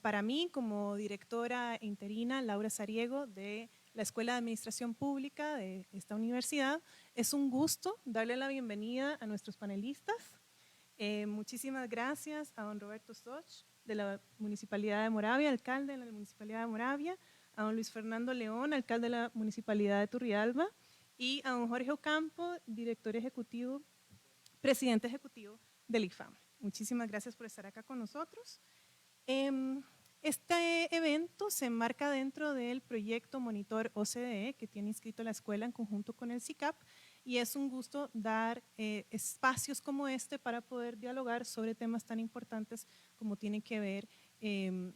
Para mí, como directora interina, Laura Sariego, de la Escuela de Administración Pública de esta universidad, es un gusto darle la bienvenida a nuestros panelistas. Muchísimas gracias a don Roberto Soch, de la Municipalidad de Moravia, alcalde de la Municipalidad de Moravia, a don Luis Fernando León, alcalde de la Municipalidad de Turrialba, y a don Jorge Ocampo, director ejecutivo, presidente ejecutivo del IFAM. Muchísimas gracias por estar acá con nosotros. Este evento se enmarca dentro del proyecto Monitor OCDE que tiene inscrito la escuela en conjunto con el CICAP, y es un gusto dar espacios como este para poder dialogar sobre temas tan importantes como tienen que ver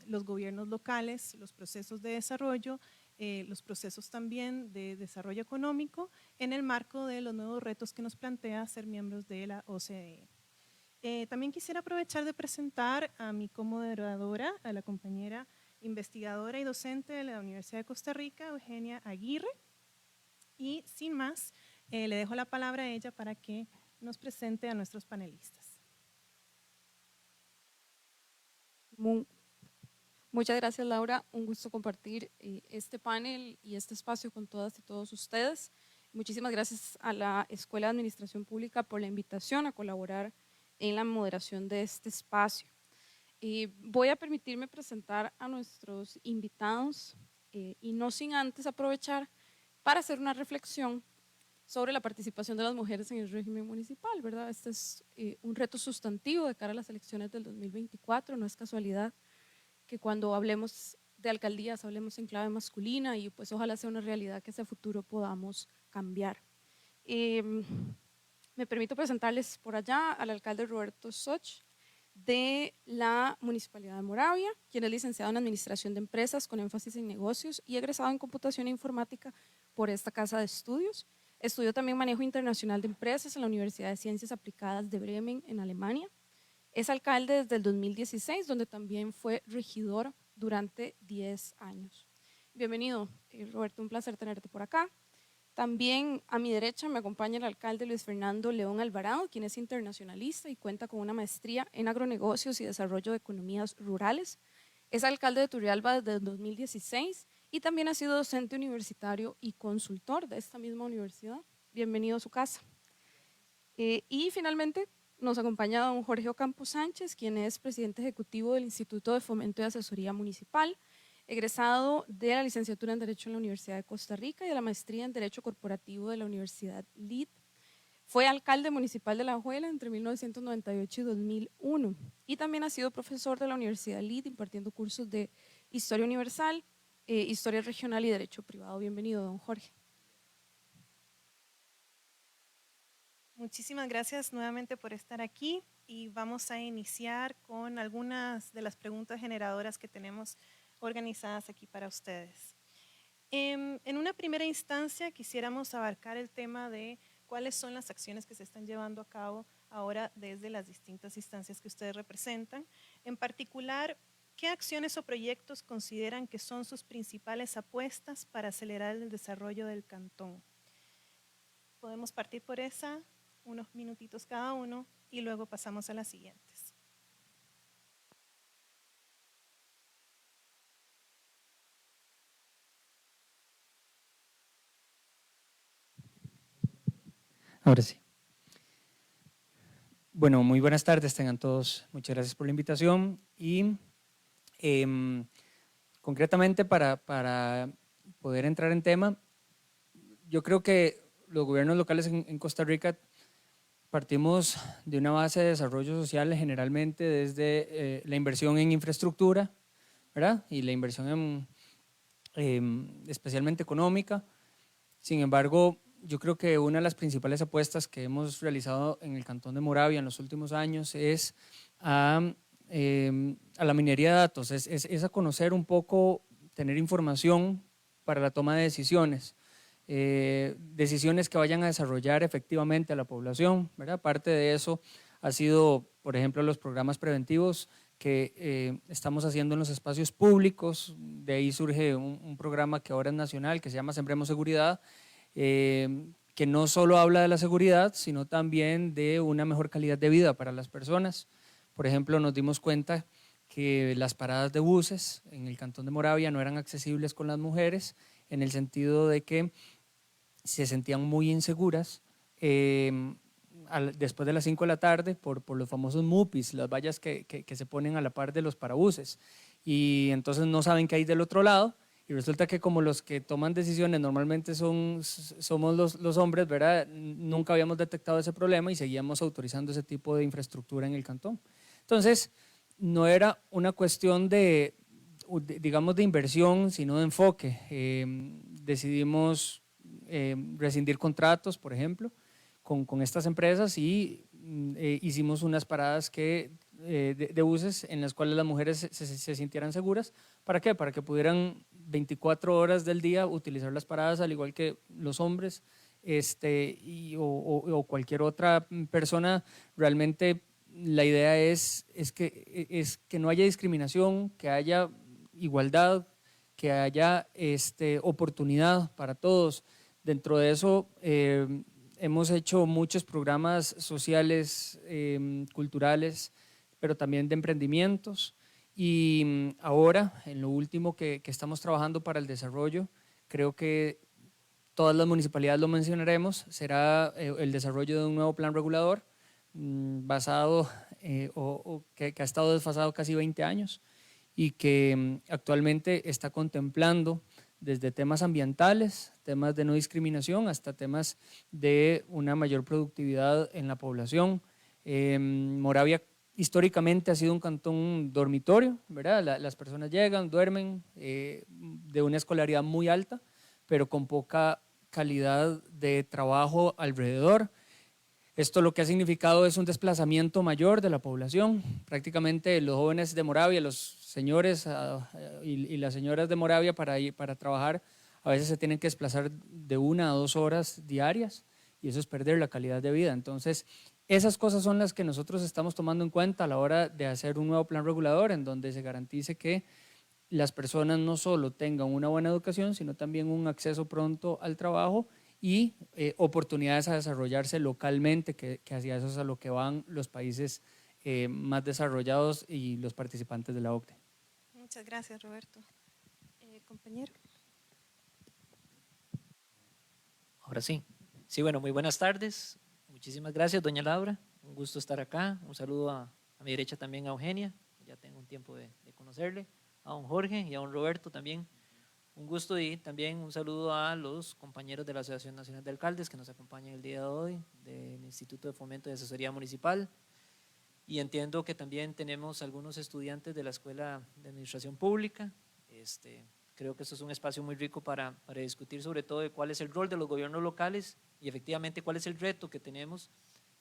los gobiernos locales, los procesos de desarrollo, los procesos también de desarrollo económico en el marco de los nuevos retos que nos plantea ser miembros de la OCDE. También quisiera aprovechar de presentar a mi comoderadora, a la compañera investigadora y docente de la Universidad de Costa Rica, Eugenia Aguirre. Y sin más, le dejo la palabra a ella para que nos presente a nuestros panelistas. Muchas gracias, Laura. Un gusto compartir este panel y este espacio con todas y todos ustedes. Muchísimas gracias a la Escuela de Administración Pública por la invitación a colaborar en la moderación de este espacio. Voy a permitirme presentar a nuestros invitados y no sin antes aprovechar para hacer una reflexión sobre la participación de las mujeres en el régimen municipal, ¿verdad? Este es un reto sustantivo de cara a las elecciones del 2024, no es casualidad que cuando hablemos de alcaldías hablemos en clave masculina y pues ojalá sea una realidad que ese futuro podamos cambiar. Me permito presentarles por allá al alcalde Roberto Soch de la Municipalidad de Moravia, quien es licenciado en Administración de Empresas con énfasis en negocios y egresado en Computación e Informática por esta casa de estudios. Estudió también Manejo Internacional de Empresas en la Universidad de Ciencias Aplicadas de Bremen en Alemania. Es alcalde desde el 2016, donde también fue regidor durante 10 años. Bienvenido, Roberto, un placer tenerte por acá. También a mi derecha me acompaña el alcalde Luis Fernando León Alvarado, quien es internacionalista y cuenta con una maestría en agronegocios y desarrollo de economías rurales. Es alcalde de Turrialba desde el 2016 y también ha sido docente universitario y consultor de esta misma universidad. Bienvenido a su casa. Y finalmente nos acompaña don Jorge Ocampo Sánchez, quien es presidente ejecutivo del Instituto de Fomento y Asesoría Municipal, egresado de la licenciatura en Derecho en la Universidad de Costa Rica y de la maestría en Derecho Corporativo de la Universidad LID. Fue alcalde municipal de La Alajuela entre 1998 y 2001 y también ha sido profesor de la Universidad LID impartiendo cursos de Historia Universal, Historia Regional y Derecho Privado. Bienvenido, don Jorge. Muchísimas gracias nuevamente por estar aquí y vamos a iniciar con algunas de las preguntas generadoras que tenemos organizadas aquí para ustedes. En una primera instancia quisiéramos abarcar el tema de cuáles son las acciones que se están llevando a cabo ahora desde las distintas instancias que ustedes representan. En particular, ¿qué acciones o proyectos consideran que son sus principales apuestas para acelerar el desarrollo del cantón? Podemos partir por esa, unos minutitos cada uno, y luego pasamos a las siguientes. Ahora sí. Bueno, muy buenas tardes, tengan todos. Muchas gracias por la invitación y concretamente para poder entrar en tema, yo creo que los gobiernos locales en Costa Rica partimos de una base de desarrollo social generalmente desde la inversión en infraestructura, ¿verdad? Y la inversión especialmente económica. Sin embargo, yo creo que una de las principales apuestas que hemos realizado en el Cantón de Moravia en los últimos años es a la minería de datos, es a conocer un poco, tener información para la toma de decisiones. Decisiones que vayan a desarrollar efectivamente a la población, ¿verdad? Parte de eso ha sido, por ejemplo, los programas preventivos que estamos haciendo en los espacios públicos. De ahí surge un programa que ahora es nacional, que se llama Sembremos Seguridad, que no solo habla de la seguridad, sino también de una mejor calidad de vida para las personas. Por ejemplo, nos dimos cuenta que las paradas de buses en el Cantón de Moravia no eran accesibles con las mujeres, en el sentido de que se sentían muy inseguras después de las 5 de la tarde por los famosos MUPIs, las vallas que se ponen a la par de los parabuses, y entonces no saben qué hay del otro lado, y resulta que como los que toman decisiones normalmente somos los hombres, ¿verdad? Nunca habíamos detectado ese problema y seguíamos autorizando ese tipo de infraestructura en el cantón. Entonces, no era una cuestión digamos, de inversión, sino de enfoque. Decidimos rescindir contratos, por ejemplo, con estas empresas y hicimos unas paradas de buses en las cuales las mujeres se sintieran seguras. ¿Para qué? Para que pudieran 24 horas del día utilizar las paradas al igual que los hombres o cualquier otra persona. Realmente la idea es que no haya discriminación, que haya igualdad, que haya oportunidad para todos. Dentro de eso hemos hecho muchos programas sociales, culturales, pero también de emprendimientos. Y ahora, en lo último que estamos trabajando para el desarrollo, creo que todas las municipalidades lo mencionaremos, será el desarrollo de un nuevo plan regulador basado que ha estado desfasado casi 20 años y que actualmente está contemplando desde temas ambientales, temas de no discriminación, hasta temas de una mayor productividad en la población. Moravia históricamente ha sido un cantón dormitorio, ¿verdad? Las personas llegan, duermen de una escolaridad muy alta, pero con poca calidad de trabajo alrededor. Esto lo que ha significado es un desplazamiento mayor de la población. Prácticamente los jóvenes de Moravia, los señores y las señoras de Moravia para trabajar, a veces se tienen que desplazar de 1 a 2 horas diarias y eso es perder la calidad de vida. Entonces, esas cosas son las que nosotros estamos tomando en cuenta a la hora de hacer un nuevo plan regulador en donde se garantice que las personas no solo tengan una buena educación, sino también un acceso pronto al trabajo y oportunidades a desarrollarse localmente, que hacia eso es a lo que van los países más desarrollados y los participantes de la OCDE. Muchas gracias, Roberto. Compañero. Ahora sí. Sí, bueno, muy buenas tardes. Muchísimas gracias, doña Laura. Un gusto estar acá. Un saludo a mi derecha también a Eugenia. Ya tengo un tiempo de conocerle. A don Jorge y a don Roberto también. Un gusto y también un saludo a los compañeros de la Asociación Nacional de Alcaldes que nos acompañan el día de hoy, del Instituto de Fomento y Asesoría Municipal. Y entiendo que también tenemos algunos estudiantes de la Escuela de Administración Pública. Creo que esto es un espacio muy rico para discutir sobre todo de cuál es el rol de los gobiernos locales y efectivamente cuál es el reto que tenemos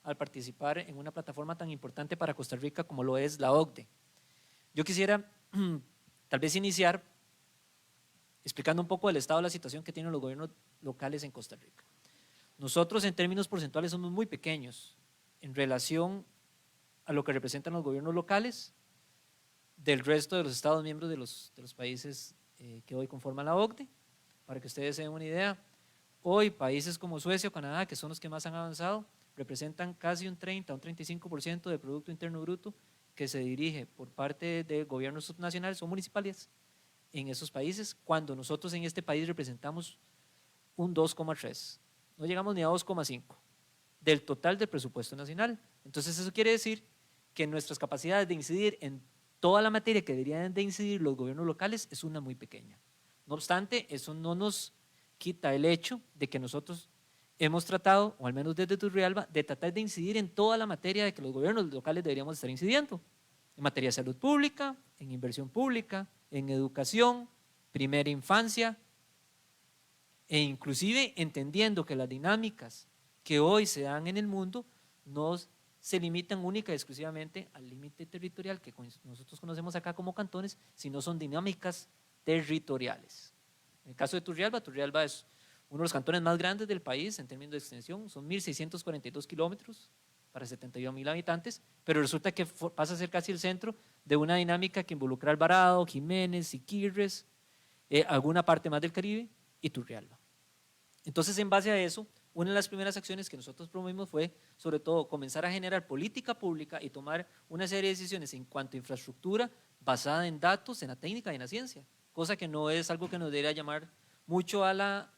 al participar en una plataforma tan importante para Costa Rica como lo es la OCDE. Yo quisiera tal vez iniciar explicando un poco el estado de la situación que tienen los gobiernos locales en Costa Rica. Nosotros en términos porcentuales somos muy pequeños en relación a lo que representan los gobiernos locales del resto de los estados miembros de los países que hoy conforman la OCDE. Para que ustedes se den una idea, hoy países como Suecia o Canadá, que son los que más han avanzado, representan casi un 30 o un 35% del Producto Interno Bruto que se dirige por parte del gobierno subnacional, son municipalidades en esos países, cuando nosotros en este país representamos un 2,3, no llegamos ni a 2,5 del total del presupuesto nacional. Entonces eso quiere decir que nuestras capacidades de incidir en toda la materia que deberían de incidir los gobiernos locales es una muy pequeña. No obstante, eso no nos quita el hecho de que nosotros hemos tratado, o al menos desde Turrialba, de tratar de incidir en toda la materia de que los gobiernos locales deberíamos estar incidiendo, en materia de salud pública, en inversión pública, en educación, primera infancia, e inclusive entendiendo que las dinámicas que hoy se dan en el mundo no se limitan única y exclusivamente al límite territorial que nosotros conocemos acá como cantones, sino son dinámicas territoriales. En el caso de Turrialba, Turrialba es uno de los cantones más grandes del país en términos de extensión, son 1.642 kilómetros para 71.000 habitantes, pero resulta que pasa a ser casi el centro de una dinámica que involucra Alvarado, Jiménez, Siquirres, alguna parte más del Caribe y Turrialba. Entonces, en base a eso, una de las primeras acciones que nosotros promovimos fue, sobre todo, comenzar a generar política pública y tomar una serie de decisiones en cuanto a infraestructura basada en datos, en la técnica y en la ciencia, cosa que no es algo que nos debería llamar mucho a la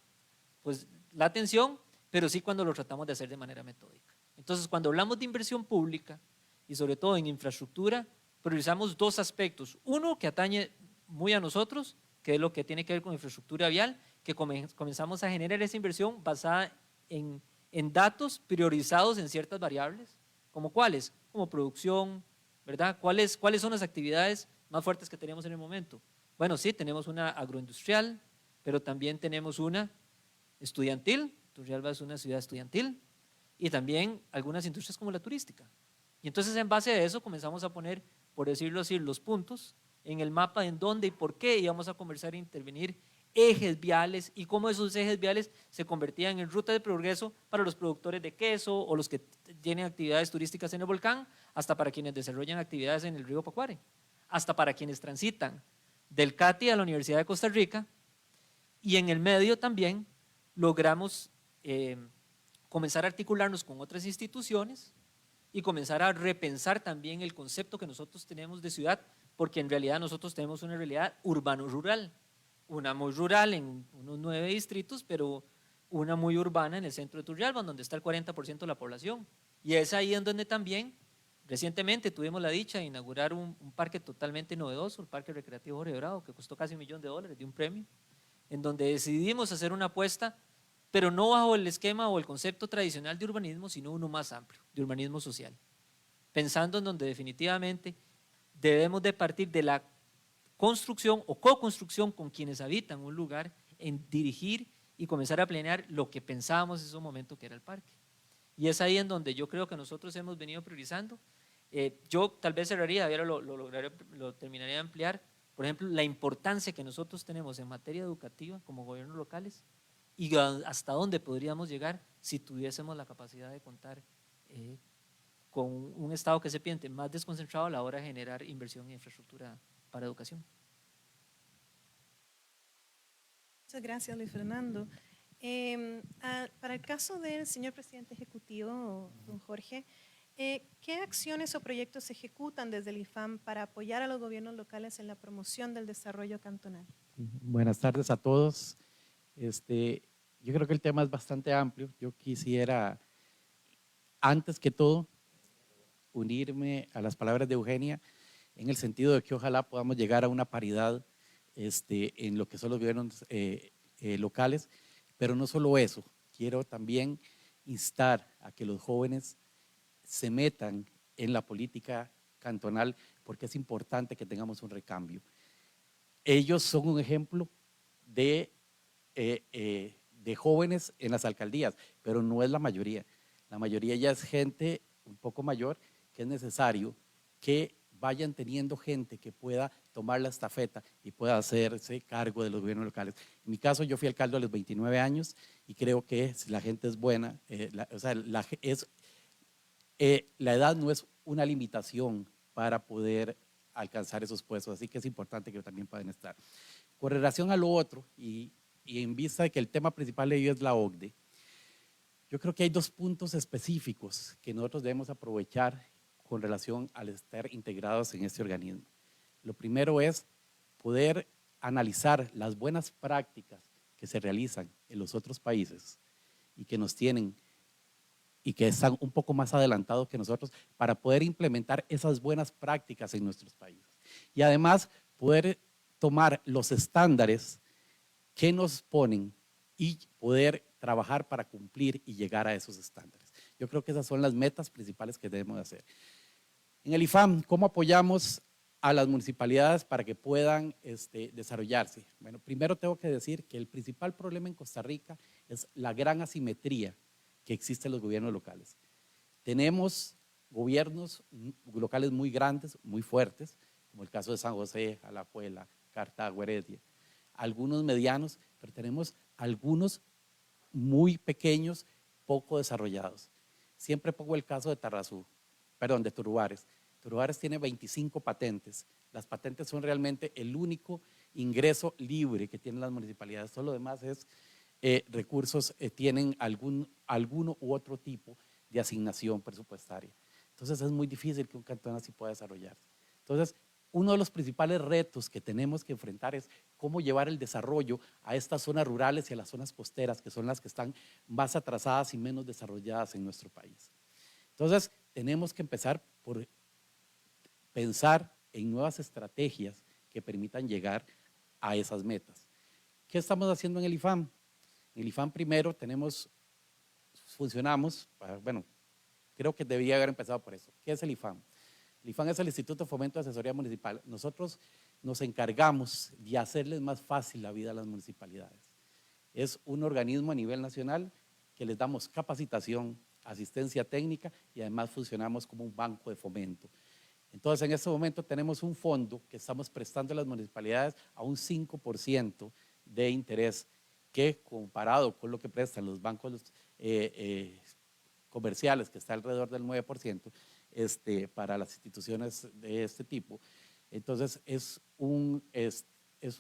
atención, pero sí cuando lo tratamos de hacer de manera metódica. Entonces, cuando hablamos de inversión pública y sobre todo en infraestructura, priorizamos dos aspectos. Uno que atañe muy a nosotros, que es lo que tiene que ver con infraestructura vial, que comenzamos a generar esa inversión basada en datos priorizados en ciertas variables, como cuáles, como producción, ¿verdad? ¿Cuáles son las actividades más fuertes que tenemos en el momento? Bueno, sí, tenemos una agroindustrial, pero también tenemos una estudiantil. Turrialba es una ciudad estudiantil, y también algunas industrias como la turística. Y entonces, en base a eso, comenzamos a poner, por decirlo así, los puntos en el mapa en dónde y por qué íbamos a comenzar a intervenir ejes viales y cómo esos ejes viales se convertían en ruta de progreso para los productores de queso o los que tienen actividades turísticas en el volcán, hasta para quienes desarrollan actividades en el río Pacuare, hasta para quienes transitan del CATI a la Universidad de Costa Rica. Y en el medio también logramos comenzar a articularnos con otras instituciones y comenzar a repensar también el concepto que nosotros tenemos de ciudad, porque en realidad nosotros tenemos una realidad urbano-rural, una muy rural en unos 9 distritos, pero una muy urbana en el centro de Turrialba, donde está el 40% de la población. Y es ahí en donde también recientemente tuvimos la dicha de inaugurar un parque totalmente novedoso, el Parque Recreativo Jorge Bravo, que costó casi $1 millón de un premio, en donde decidimos hacer una apuesta, pero no bajo el esquema o el concepto tradicional de urbanismo, sino uno más amplio, de urbanismo social, pensando en donde definitivamente debemos de partir de la construcción o co-construcción con quienes habitan un lugar, en dirigir y comenzar a planear lo que pensábamos en ese momento que era el parque. Y es ahí en donde yo creo que nosotros hemos venido priorizando. Yo tal vez cerraría, ahora lo terminaría de ampliar, por ejemplo, la importancia que nosotros tenemos en materia educativa como gobiernos locales y hasta dónde podríamos llegar si tuviésemos la capacidad de contar con un Estado que se piense más desconcentrado a la hora de generar inversión en infraestructura para educación. Muchas gracias, Luis Fernando. Para el caso del señor presidente ejecutivo, don Jorge, ¿qué acciones o proyectos se ejecutan desde el IFAM para apoyar a los gobiernos locales en la promoción del desarrollo cantonal? Buenas tardes a todos. Yo creo que el tema es bastante amplio. Yo quisiera, antes que todo, unirme a las palabras de Eugenia en el sentido de que ojalá podamos llegar a una paridad en lo que son los gobiernos locales, pero no solo eso, quiero también instar a que los jóvenes se metan en la política cantonal porque es importante que tengamos un recambio. Ellos son un ejemplo de jóvenes en las alcaldías, pero no es la mayoría. La mayoría ya es gente un poco mayor que es necesario que vayan teniendo gente que pueda tomar la estafeta y pueda hacerse cargo de los gobiernos locales. En mi caso, yo fui alcalde a los 29 años y creo que si la gente es buena, la edad no es una limitación para poder alcanzar esos puestos, así que es importante que también puedan estar. Con relación a lo otro, y en vista de que el tema principal de ello es la OCDE, yo creo que hay 2 puntos específicos que nosotros debemos aprovechar con relación al estar integrados en este organismo. Lo primero es poder analizar las buenas prácticas que se realizan en los otros países y que nos tienen y que están un poco más adelantados que nosotros para poder implementar esas buenas prácticas en nuestros países. Y además poder tomar los estándares que nos ponen y poder trabajar para cumplir y llegar a esos estándares. Yo creo que esas son las metas principales que debemos hacer. En el IFAM, ¿cómo apoyamos a las municipalidades para que puedan desarrollarse? Bueno, primero tengo que decir que el principal problema en Costa Rica es la gran asimetría que existe en los gobiernos locales. Tenemos gobiernos locales muy grandes, muy fuertes, como el caso de San José, Alajuela, Cartago, Heredia, algunos medianos, pero tenemos algunos muy pequeños, poco desarrollados. Siempre pongo el caso de de Turubares. Turubares tiene 25 patentes. Las patentes son realmente el único ingreso libre que tienen las municipalidades. Todo lo demás es recursos tienen alguno u otro tipo de asignación presupuestaria. Entonces es muy difícil que un cantón así pueda desarrollarse. Entonces, uno de los principales retos que tenemos que enfrentar es cómo llevar el desarrollo a estas zonas rurales y a las zonas costeras, que son las que están más atrasadas y menos desarrolladas en nuestro país. Entonces, tenemos que empezar por pensar en nuevas estrategias que permitan llegar a esas metas. ¿Qué estamos haciendo en el IFAM? En el IFAM primero funcionamos, bueno, creo que debería haber empezado por eso. ¿Qué es el IFAM? El IFAM es el Instituto de Fomento de Asesoría Municipal. Nosotros nos encargamos de hacerles más fácil la vida a las municipalidades. Es un organismo a nivel nacional que les damos capacitación, asistencia técnica y además funcionamos como un banco de fomento. Entonces, en este momento tenemos un fondo que estamos prestando a las municipalidades a un 5% de interés, que comparado con lo que prestan los bancos comerciales, que está alrededor del 9%, para las instituciones de este tipo, entonces es un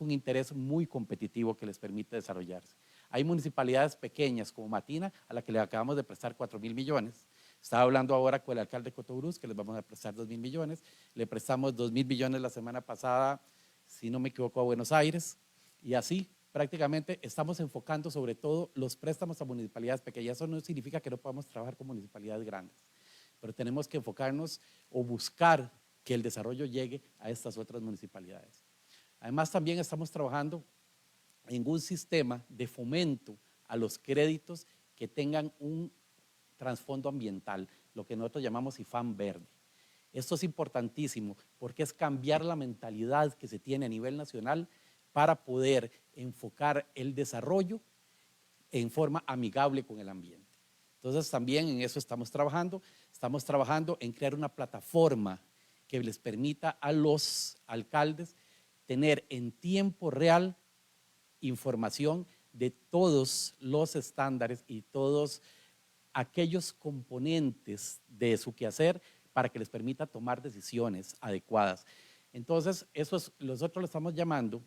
interés muy competitivo que les permite desarrollarse. Hay municipalidades pequeñas como Matina, a la que le acabamos de prestar 4.000 millones. Estaba hablando ahora con el alcalde de Cotobruz, que les vamos a prestar 2.000 millones. Le prestamos 2.000 millones la semana pasada, si no me equivoco, a Buenos Aires. Y así prácticamente estamos enfocando sobre todo los préstamos a municipalidades pequeñas. Eso no significa que no podamos trabajar con municipalidades grandes, pero tenemos que enfocarnos o buscar que el desarrollo llegue a estas otras municipalidades. Además, también estamos trabajando en un sistema de fomento a los créditos que tengan un trasfondo ambiental, lo que nosotros llamamos IFAM verde. Esto es importantísimo porque es cambiar la mentalidad que se tiene a nivel nacional para poder enfocar el desarrollo en forma amigable con el ambiente. Entonces, también en eso estamos trabajando en crear una plataforma que les permita a los alcaldes tener en tiempo real información de todos los estándares y todos aquellos componentes de su quehacer para que les permita tomar decisiones adecuadas. Entonces, nosotros lo estamos llamando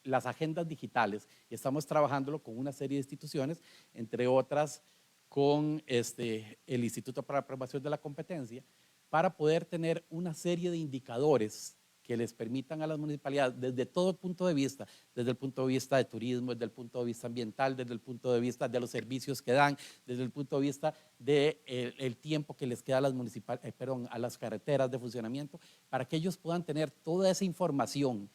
las agendas digitales y estamos trabajándolo con una serie de instituciones, entre otras con el Instituto para la Promoción de la Competencia, para poder tener una serie de indicadores que les permitan a las municipalidades desde todo punto de vista, desde el punto de vista de turismo, desde el punto de vista ambiental, desde el punto de vista de los servicios que dan, desde el punto de vista del tiempo que les queda a a las carreteras de funcionamiento, para que ellos puedan tener toda esa información,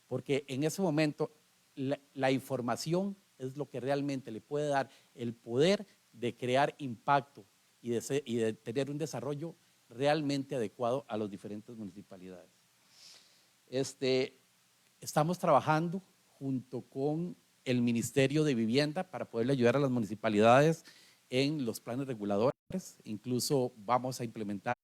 porque en ese momento la información es lo que realmente le puede dar el poder de crear impacto y de tener un desarrollo realmente adecuado a las diferentes municipalidades. Estamos trabajando junto con el Ministerio de Vivienda para poderle ayudar a las municipalidades en los planes reguladores. Incluso vamos a implementar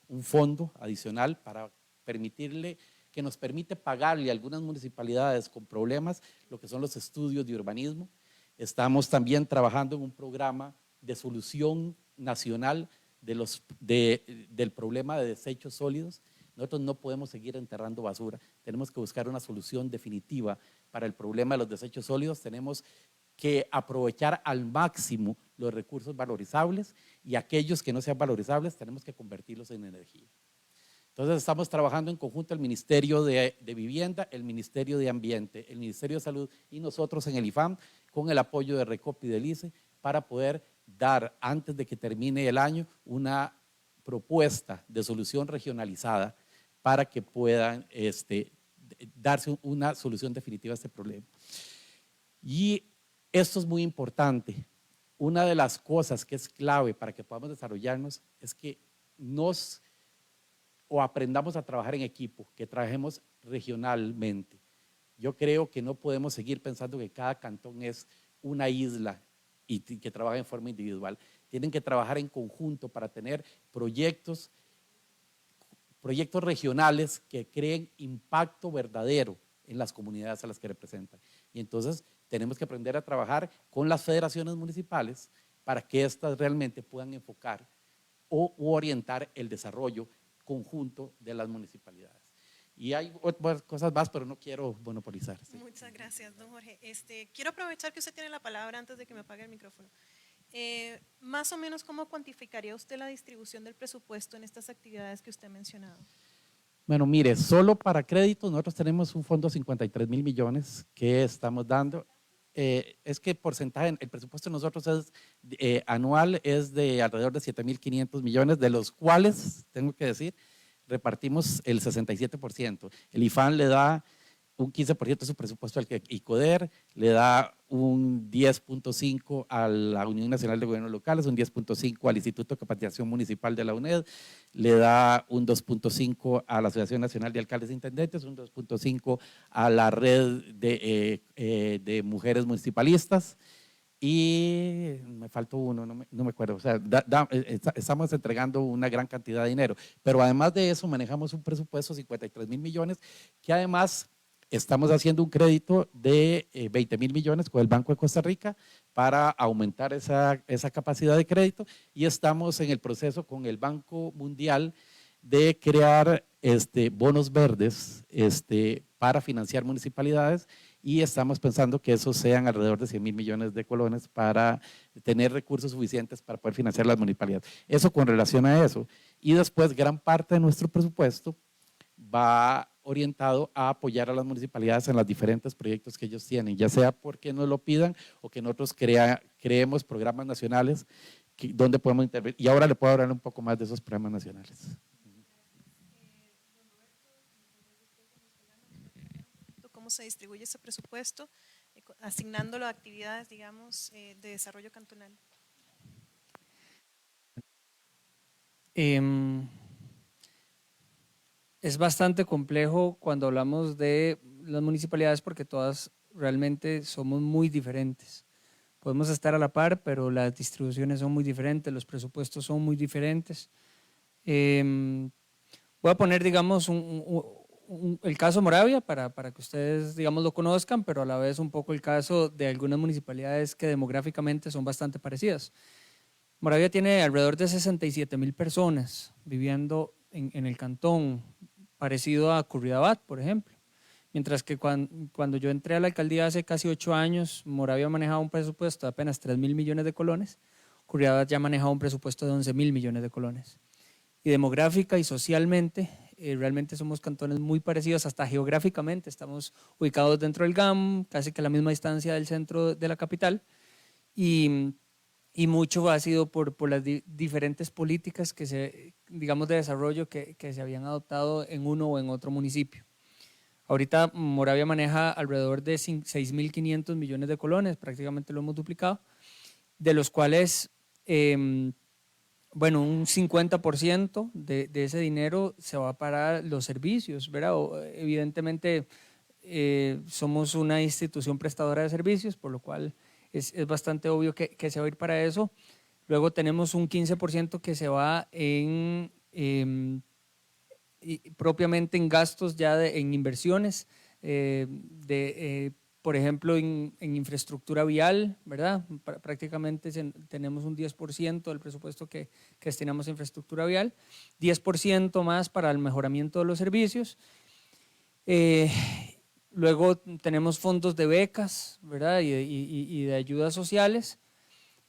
un fondo adicional para que nos permite pagarle a algunas municipalidades con problemas lo que son los estudios de urbanismo. Estamos también trabajando en un programa de solución nacional del problema de desechos sólidos. Nosotros no podemos seguir enterrando basura, tenemos que buscar una solución definitiva para el problema de los desechos sólidos. Tenemos que aprovechar al máximo los recursos valorizables y aquellos que no sean valorizables tenemos que convertirlos en energía. Entonces estamos trabajando en conjunto el Ministerio de Vivienda, el Ministerio de Ambiente, el Ministerio de Salud y nosotros en el IFAM con el apoyo de Recope y del ICE para poder dar antes de que termine el año una propuesta de solución regionalizada para que puedan darse una solución definitiva a este problema. Y esto es muy importante. Una de las cosas que es clave para que podamos desarrollarnos es que aprendamos a trabajar en equipo, que trabajemos regionalmente. Yo creo que no podemos seguir pensando que cada cantón es una isla y que trabaja en forma individual. Tienen que trabajar en conjunto para tener proyectos regionales que creen impacto verdadero en las comunidades a las que representan. Y entonces tenemos que aprender a trabajar con las federaciones municipales para que éstas realmente puedan enfocar o orientar el desarrollo conjunto de las municipalidades. Y hay otras cosas más, pero no quiero monopolizar. Sí. Muchas gracias, don Jorge. Quiero aprovechar que usted tiene la palabra antes de que me apague el micrófono. Más o menos, ¿cómo cuantificaría usted la distribución del presupuesto en estas actividades que usted ha mencionado? Bueno, mire, solo para créditos nosotros tenemos un fondo de 53 mil millones que estamos dando. Es que porcentaje, el presupuesto de nosotros es anual es de alrededor de 7.500 millones, de los cuales, tengo que decir, repartimos el 67%. El IFAN le da un 15% de su presupuesto al ICODER, le da un 10.5 a la Unión Nacional de Gobiernos Locales, un 10.5 al Instituto de Capacitación Municipal de la UNED, le da un 2.5 a la Asociación Nacional de Alcaldes e Intendentes, un 2.5 a la red de mujeres municipalistas y me faltó uno, no me acuerdo, o sea, estamos entregando una gran cantidad de dinero, pero además de eso manejamos un presupuesto de 53 mil millones que además estamos haciendo un crédito de 20 mil millones con el Banco de Costa Rica para aumentar esa capacidad de crédito y estamos en el proceso con el Banco Mundial de crear bonos verdes para financiar municipalidades y estamos pensando que esos sean alrededor de 100 mil millones de colones para tener recursos suficientes para poder financiar las municipalidades. Eso con relación a eso. Y después gran parte de nuestro presupuesto va orientado a apoyar a las municipalidades en los diferentes proyectos que ellos tienen, ya sea porque nos lo pidan o que nosotros creemos programas nacionales donde podemos intervenir. Y ahora le puedo hablar un poco más de esos programas nacionales. ¿Cómo se distribuye ese presupuesto, asignándolo a actividades, digamos, de desarrollo cantonal? Es bastante complejo cuando hablamos de las municipalidades porque todas realmente somos muy diferentes. Podemos estar a la par, pero las distribuciones son muy diferentes, los presupuestos son muy diferentes. Voy a poner, digamos, el caso Moravia para que ustedes, digamos, lo conozcan, pero a la vez un poco el caso de algunas municipalidades que demográficamente son bastante parecidas. Moravia tiene alrededor de 67 mil personas viviendo en el cantón, parecido a Curridabat, por ejemplo. Mientras que cuando yo entré a la alcaldía hace casi 8 años, Moravia manejaba un presupuesto de apenas 3 mil millones de colones, Curridabat ya manejaba un presupuesto de 11 mil millones de colones. Y demográfica y socialmente, realmente somos cantones muy parecidos, hasta geográficamente, estamos ubicados dentro del GAM, casi que a la misma distancia del centro de la capital, y mucho ha sido por las diferentes políticas digamos, de desarrollo que se habían adoptado en uno o en otro municipio. Ahorita Moravia maneja alrededor de 6.500 millones de colones, prácticamente lo hemos duplicado, de los cuales, bueno, un 50% de ese dinero se va para los servicios, ¿verdad? Evidentemente somos una institución prestadora de servicios, por lo cual es bastante obvio que se va a ir para eso. Luego tenemos un 15% que se va propiamente en gastos ya en inversiones, por ejemplo, en infraestructura vial, ¿verdad? Prácticamente tenemos un 10% del presupuesto que destinamos a infraestructura vial, 10% más para el mejoramiento de los servicios. Luego tenemos fondos de becas, ¿verdad? Y de ayudas sociales.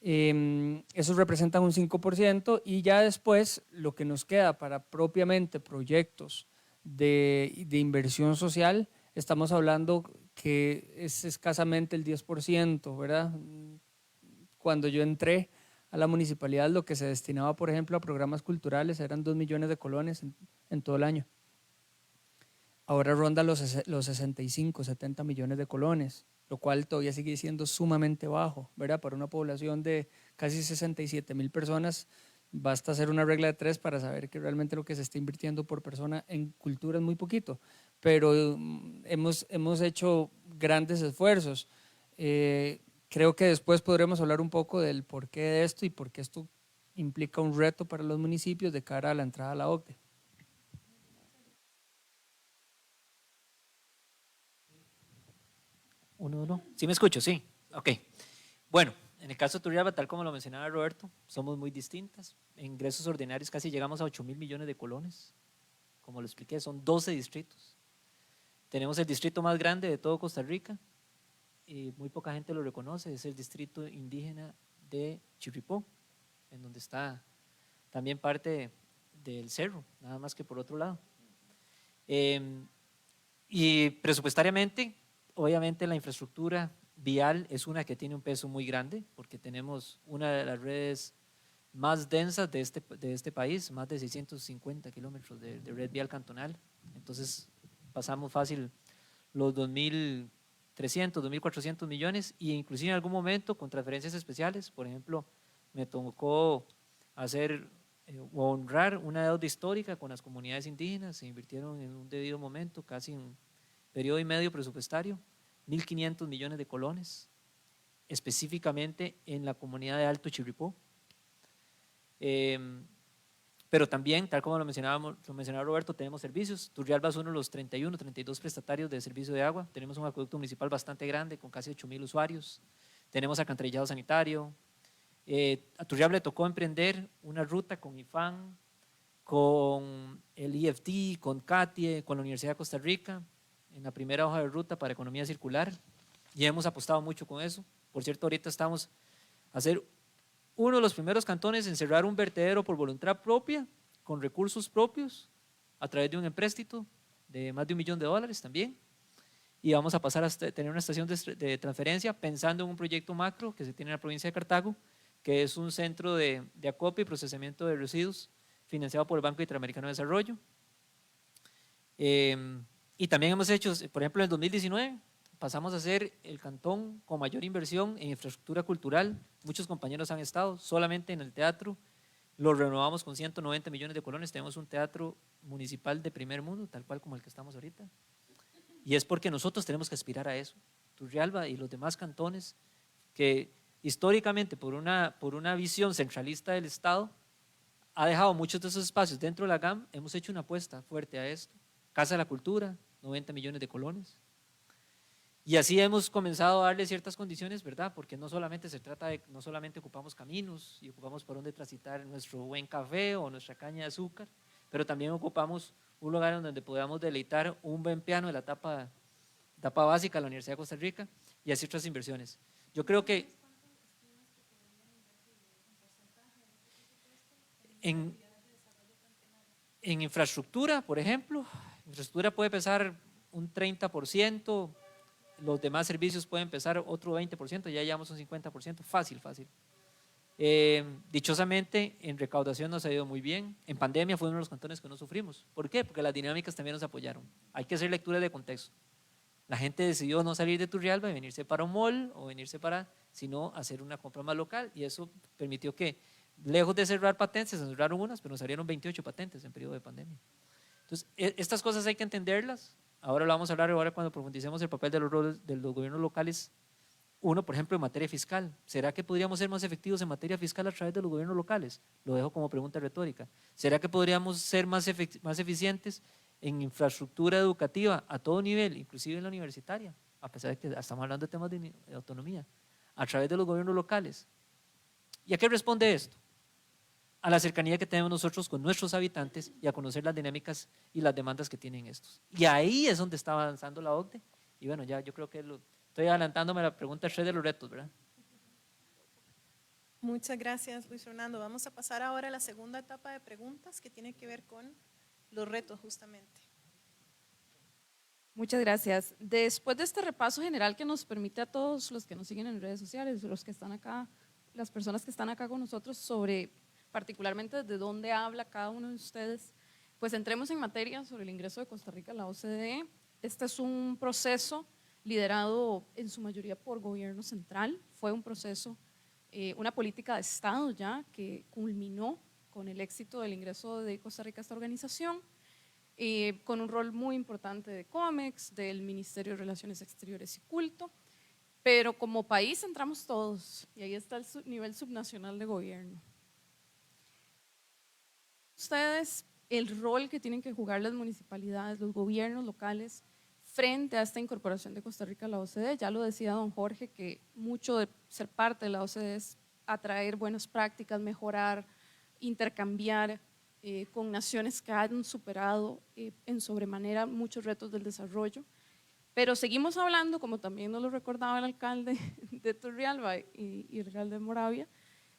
Esos representan un 5% y ya después lo que nos queda para propiamente proyectos de inversión social, estamos hablando que es escasamente el 10%, ¿verdad? Cuando yo entré a la municipalidad, lo que se destinaba, por ejemplo, a programas culturales eran 2 millones de colones en todo el año. Ahora ronda los 65, 70 millones de colones, lo cual todavía sigue siendo sumamente bajo, ¿verdad? Para una población de casi 67 mil personas, basta hacer una regla de 3 para saber que realmente lo que se está invirtiendo por persona en cultura es muy poquito, pero hemos hecho grandes esfuerzos. Creo que después podremos hablar un poco del porqué de esto y por qué esto implica un reto para los municipios de cara a la entrada a la OCDE. ¿Uno? ¿Sí me escucho? Sí. Ok. Bueno, en el caso de Turrialba, tal como lo mencionaba Roberto, somos muy distintas. En ingresos ordinarios casi llegamos a 8 mil millones de colones. como lo expliqué, son 12 distritos. Tenemos el distrito más grande de todo Costa Rica, y muy poca gente lo reconoce, es el distrito indígena de Chirripó, en donde está también parte del cerro, nada más que por otro lado. Y presupuestariamente, obviamente la infraestructura vial es una que tiene un peso muy grande, porque tenemos una de las redes más densas de este país, más de 650 kilómetros de red vial cantonal. Entonces pasamos fácil los 2.300, 2.400 millones, e inclusive en algún momento con transferencias especiales. Por ejemplo, me tocó hacer o honrar una deuda histórica con las comunidades indígenas. Se invirtieron en un debido momento, casi en un periodo y medio presupuestario, 1.500 millones de colones, específicamente en la comunidad de Alto Chirripó. Pero también, tal como lo mencionaba Roberto, tenemos servicios. Turrialba es uno de los 31, 32 prestatarios de servicio de agua. Tenemos un acueducto municipal bastante grande, con casi 8.000 usuarios. Tenemos alcantarillado sanitario. A Turrialba le tocó emprender una ruta con IFAN, con el IFT, con CATIE, con la Universidad de Costa Rica, en la primera hoja de ruta para economía circular, y hemos apostado mucho con eso. Por cierto, ahorita estamos a hacer uno de los primeros cantones en cerrar un vertedero por voluntad propia, con recursos propios, a través de un empréstito de más de $1 millón también, y vamos a pasar a tener una estación de transferencia pensando en un proyecto macro que se tiene en la provincia de Cartago, que es un centro de acopio y procesamiento de residuos financiado por el Banco Interamericano de Desarrollo. Y también hemos hecho, por ejemplo, en el 2019 pasamos a ser el cantón con mayor inversión en infraestructura cultural. Muchos compañeros han estado solamente en el teatro, lo renovamos con 190 millones de colones. Tenemos un teatro municipal de primer mundo, tal cual como el que estamos ahorita, y es porque nosotros tenemos que aspirar a eso. Turrialba y los demás cantones que históricamente por una visión centralista del Estado ha dejado muchos de esos espacios dentro de la GAM, hemos hecho una apuesta fuerte a esto. Casa de la Cultura, 90 millones de colones. Y así hemos comenzado a darle ciertas condiciones, ¿verdad? Porque no solamente se trata de, no solamente ocupamos caminos y ocupamos por dónde transitar nuestro buen café o nuestra caña de azúcar, pero también ocupamos un lugar en donde podamos deleitar un buen piano de la etapa básica de la Universidad de Costa Rica, y así otras inversiones. Yo creo que en infraestructura, por ejemplo, infraestructura puede pesar un 30%, los demás servicios pueden pesar otro 20%, ya llevamos un 50%, fácil. Dichosamente, en recaudación nos ha ido muy bien. En pandemia fue uno de los cantones que no sufrimos. ¿Por qué? Porque las dinámicas también nos apoyaron. Hay que hacer lectura de contexto. La gente decidió no salir de Turrialba y venirse para un mall o venirse sino hacer una compra más local, y eso permitió que, lejos de cerrar patentes, se cerraron unas, pero nos salieron 28 patentes en periodo de pandemia. Entonces, estas cosas hay que entenderlas. Ahora lo vamos a hablar cuando profundicemos el papel de los roles de los gobiernos locales. Uno, por ejemplo, en materia fiscal. ¿Será que podríamos ser más efectivos en materia fiscal a través de los gobiernos locales? Lo dejo como pregunta retórica. ¿Será que podríamos ser más eficientes en infraestructura educativa a todo nivel, inclusive en la universitaria, a pesar de que estamos hablando de temas de autonomía, a través de los gobiernos locales? ¿Y a qué responde esto? A la cercanía que tenemos nosotros con nuestros habitantes y a conocer las dinámicas y las demandas que tienen estos. Y ahí es donde está avanzando la OCDE. Y bueno, ya yo creo que estoy adelantándome a la pregunta 3 de los retos, ¿verdad? Muchas gracias, Luis Fernando. Vamos a pasar ahora a la segunda etapa de preguntas que tiene que ver con los retos justamente. Muchas gracias. Después de este repaso general que nos permite a todos los que nos siguen en redes sociales, los que están acá, las personas que están acá con nosotros, sobre particularmente desde dónde habla cada uno de ustedes, pues entremos en materia sobre el ingreso de Costa Rica a la OCDE. Este es un proceso liderado en su mayoría por gobierno central. Fue un proceso, una política de Estado ya que culminó con el éxito del ingreso de Costa Rica a esta organización, con un rol muy importante de COMEX, del Ministerio de Relaciones Exteriores y Culto, pero como país entramos todos y ahí está el nivel subnacional de gobierno. Ustedes, el rol que tienen que jugar las municipalidades, los gobiernos locales frente a esta incorporación de Costa Rica a la OCDE. Ya lo decía don Jorge, que mucho de ser parte de la OCDE es atraer buenas prácticas, mejorar, intercambiar con naciones que han superado en sobremanera muchos retos del desarrollo. Pero seguimos hablando, como también nos lo recordaba el alcalde de Turrialba y Real de Moravia,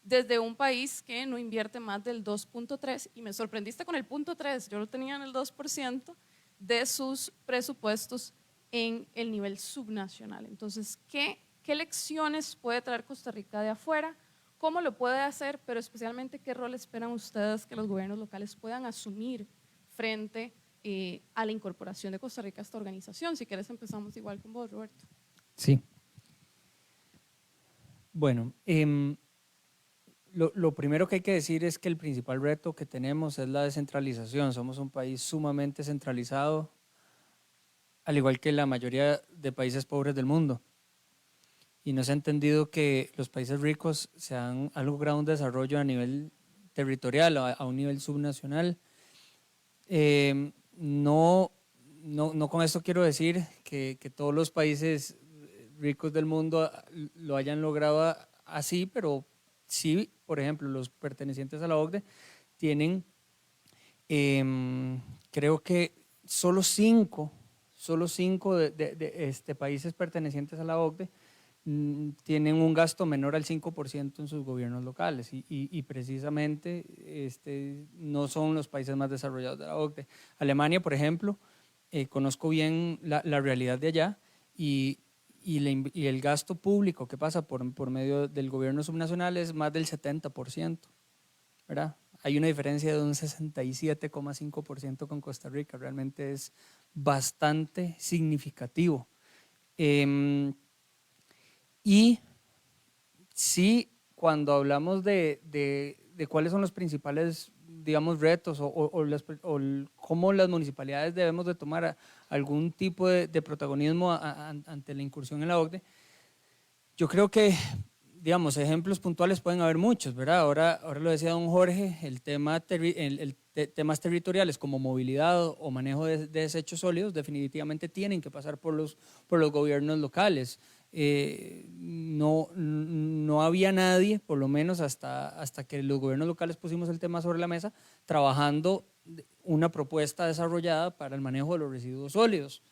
desde un país que no invierte más del 2.3%, y me sorprendiste con el 0.3%, yo lo tenía en el 2% de sus presupuestos en el nivel subnacional. Entonces, ¿qué lecciones puede traer Costa Rica de afuera? ¿Cómo lo puede hacer? Pero especialmente, ¿qué rol esperan ustedes que los gobiernos locales puedan asumir frente a la incorporación de Costa Rica a esta organización? Si quieres empezamos igual con vos, Roberto. Sí. Bueno, lo primero que hay que decir es que el principal reto que tenemos es la descentralización. Somos un país sumamente centralizado, al igual que la mayoría de países pobres del mundo. Y no se ha entendido que los países ricos han logrado un desarrollo a nivel territorial, a un nivel subnacional. No con esto quiero decir que todos los países ricos del mundo lo hayan logrado así, pero sí, por ejemplo, los pertenecientes a la OCDE tienen, creo que solo cinco de países pertenecientes a la OCDE tienen un gasto menor al 5% en sus gobiernos locales y precisamente no son los países más desarrollados de la OCDE. Alemania, por ejemplo, conozco bien la realidad de allá y el gasto público que pasa por medio del gobierno subnacional es más del 70%, ¿verdad? Hay una diferencia de un 67,5% con Costa Rica, realmente es bastante significativo. Y sí, cuando hablamos de cuáles son los principales, digamos, retos o cómo las municipalidades debemos de tomar algún tipo de protagonismo ante la incursión en la OCDE, yo creo que, digamos, ejemplos puntuales pueden haber muchos, ¿verdad? Ahora lo decía don Jorge, temas territoriales como movilidad o manejo de desechos sólidos definitivamente tienen que pasar por los gobiernos locales. No había nadie, por lo menos hasta que los gobiernos locales pusimos el tema sobre la mesa, trabajando una propuesta desarrollada para el manejo de los residuos sólidos.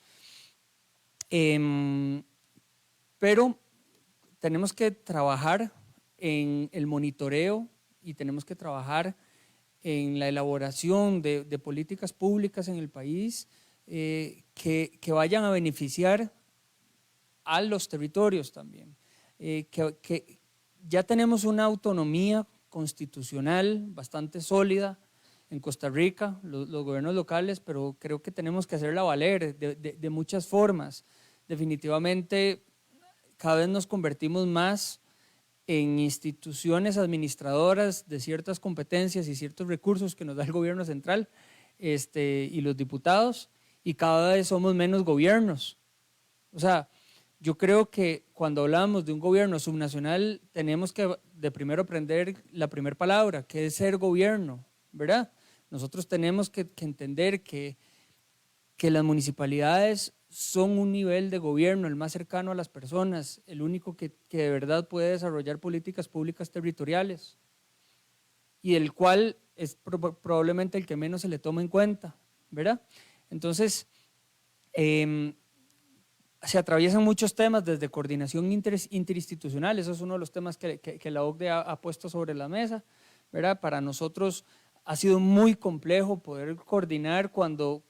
Pero tenemos que trabajar en el monitoreo y tenemos que trabajar en la elaboración de políticas públicas en el país que vayan a beneficiar a los territorios también, que ya tenemos una autonomía constitucional bastante sólida en Costa Rica, los gobiernos locales, pero creo que tenemos que hacerla valer de muchas formas. Definitivamente cada vez nos convertimos más en instituciones administradoras de ciertas competencias y ciertos recursos que nos da el gobierno central y los diputados, y cada vez somos menos gobiernos. O sea, yo creo que cuando hablamos de un gobierno subnacional tenemos que de primero aprender la primera palabra, que es ser gobierno, ¿verdad? Nosotros tenemos que entender que las municipalidades son un nivel de gobierno, el más cercano a las personas, el único que de verdad puede desarrollar políticas públicas territoriales y el cual es probablemente el que menos se le toma en cuenta, ¿verdad? Entonces, se atraviesan muchos temas desde coordinación interinstitucional, eso es uno de los temas que la OCDE ha puesto sobre la mesa, ¿verdad? Para nosotros ha sido muy complejo poder coordinar cuando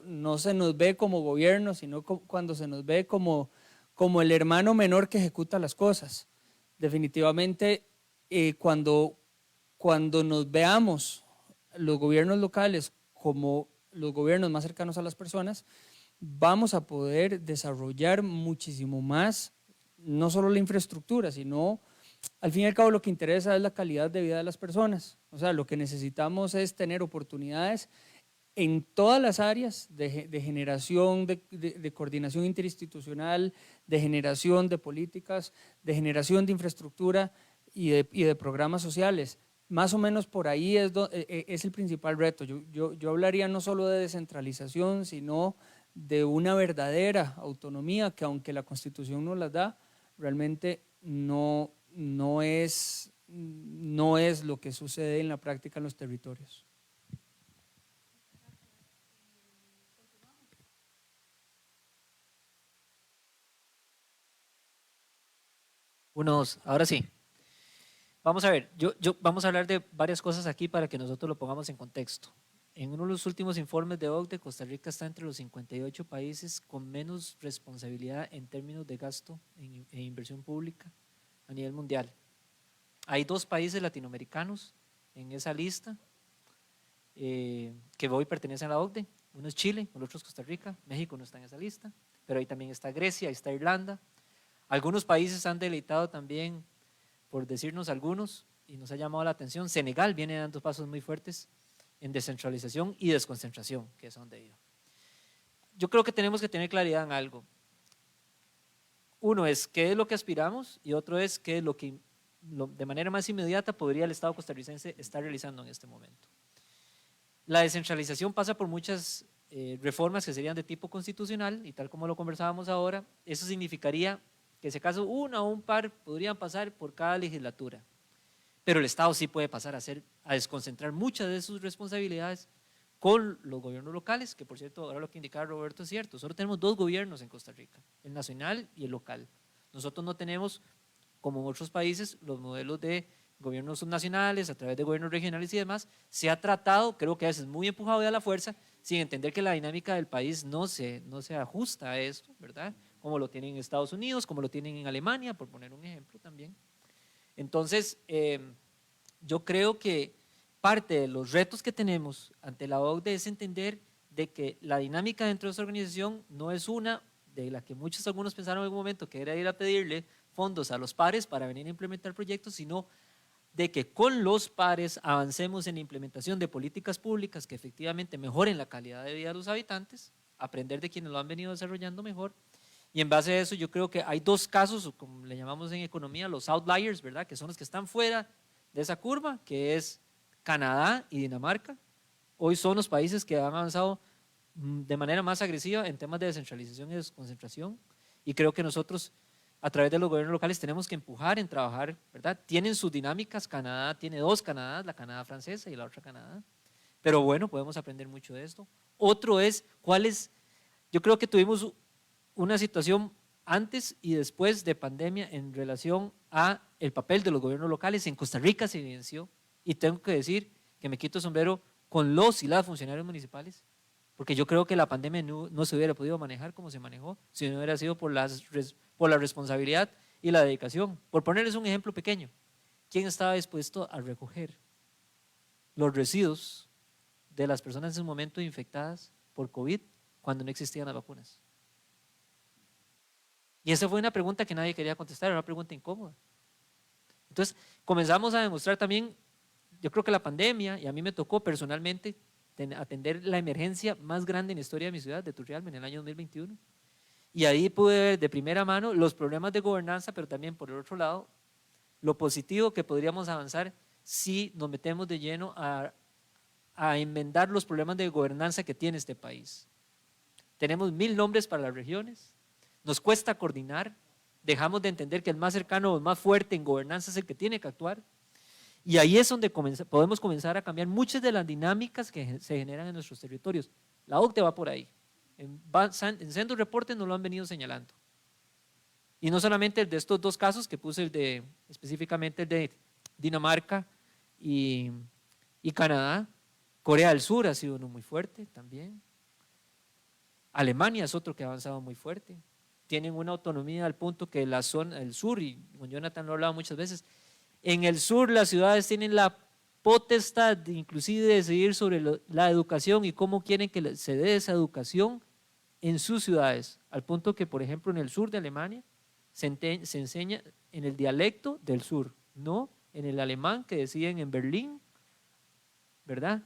no se nos ve como gobierno, sino cuando se nos ve como el hermano menor que ejecuta las cosas. Definitivamente, cuando nos veamos los gobiernos locales como los gobiernos más cercanos a las personas, vamos a poder desarrollar muchísimo más, no solo la infraestructura, sino al fin y al cabo lo que interesa es la calidad de vida de las personas. O sea, lo que necesitamos es tener oportunidades en todas las áreas de generación, de coordinación interinstitucional, de generación de políticas, de generación de infraestructura y de programas sociales. Más o menos por ahí es el principal reto. Yo hablaría no solo de descentralización, sino de una verdadera autonomía que, aunque la Constitución nos la da, realmente no es lo que sucede en la práctica en los territorios. Uno, dos. Ahora sí. Vamos a ver, vamos a hablar de varias cosas aquí para que nosotros lo pongamos en contexto. En uno de los últimos informes de OCDE, Costa Rica está entre los 58 países con menos responsabilidad en términos de gasto en inversión pública a nivel mundial. Hay 2 países latinoamericanos en esa lista que hoy pertenecen a la OCDE. Uno es Chile, el otro es Costa Rica. México no está en esa lista, pero ahí también está Grecia, ahí está Irlanda. Algunos países han deleitado también, por decirnos algunos, y nos ha llamado la atención. Senegal viene dando pasos muy fuertes en descentralización y desconcentración, que es a donde iba. Yo creo que tenemos que tener claridad en algo. Uno es qué es lo que aspiramos y otro es qué es lo que de manera más inmediata podría el Estado costarricense estar realizando en este momento. La descentralización pasa por muchas reformas que serían de tipo constitucional y tal como lo conversábamos ahora, eso significaría que si acaso una o un par podrían pasar por cada legislatura, pero el Estado sí puede pasar a desconcentrar muchas de sus responsabilidades con los gobiernos locales, que por cierto, ahora lo que indicaba Roberto es cierto, solo tenemos 2 gobiernos en Costa Rica, el nacional y el local. Nosotros no tenemos, como en otros países, los modelos de gobiernos subnacionales, a través de gobiernos regionales y demás. Se ha tratado, creo que a veces muy empujado de a la fuerza, sin entender que la dinámica del país no se ajusta a esto, ¿verdad? Como lo tienen en Estados Unidos, como lo tienen en Alemania, por poner un ejemplo también. Entonces, yo creo que parte de los retos que tenemos ante la OCDE es entender de que la dinámica dentro de esa organización no es una de la que algunos pensaron en algún momento que era ir a pedirle fondos a los pares para venir a implementar proyectos, sino de que con los pares avancemos en la implementación de políticas públicas que efectivamente mejoren la calidad de vida de los habitantes, aprender de quienes lo han venido desarrollando mejor. Y en base a eso yo creo que hay 2 casos, como le llamamos en economía, los outliers, ¿verdad? Que son los que están fuera de esa curva, que es Canadá y Dinamarca. Hoy son los países que han avanzado de manera más agresiva en temas de descentralización y desconcentración, y creo que nosotros a través de los gobiernos locales tenemos que empujar en trabajar, ¿verdad? Tienen sus dinámicas, Canadá tiene 2 Canadás, la Canadá francesa y la otra Canadá, pero bueno, podemos aprender mucho de esto. Otro es, yo creo que tuvimos una situación antes y después de pandemia en relación a el papel de los gobiernos locales. En Costa Rica se evidenció, y tengo que decir que me quito el sombrero con los y las funcionarios municipales, porque yo creo que la pandemia no se hubiera podido manejar como se manejó si no hubiera sido por la responsabilidad y la dedicación. Por ponerles un ejemplo pequeño, ¿quién estaba dispuesto a recoger los residuos de las personas en su momento infectadas por COVID cuando no existían las vacunas? Y esa fue una pregunta que nadie quería contestar, era una pregunta incómoda. Entonces comenzamos a demostrar también, yo creo que la pandemia, y a mí me tocó personalmente atender la emergencia más grande en la historia de mi ciudad, de Turrialba, en el año 2021. Y ahí pude ver de primera mano los problemas de gobernanza, pero también por el otro lado, lo positivo que podríamos avanzar si nos metemos de lleno a enmendar los problemas de gobernanza que tiene este país. Tenemos 1000 nombres para las regiones, nos cuesta coordinar, dejamos de entender que el más cercano o el más fuerte en gobernanza es el que tiene que actuar. Y ahí es donde podemos comenzar a cambiar muchas de las dinámicas que se generan en nuestros territorios. La OCDE va por ahí. En sendos reportes nos lo han venido señalando. Y no solamente el de estos 2 casos que puse, específicamente el de Dinamarca y Canadá. Corea del Sur ha sido uno muy fuerte también. Alemania es otro que ha avanzado muy fuerte. Tienen una autonomía al punto que la zona, el sur, y con Jonathan lo he hablado muchas veces, en el sur las ciudades tienen la potestad inclusive de decidir sobre la educación y cómo quieren que se dé esa educación en sus ciudades, al punto que por ejemplo en el sur de Alemania se enseña en el dialecto del sur, no en el alemán que decían en Berlín, ¿verdad?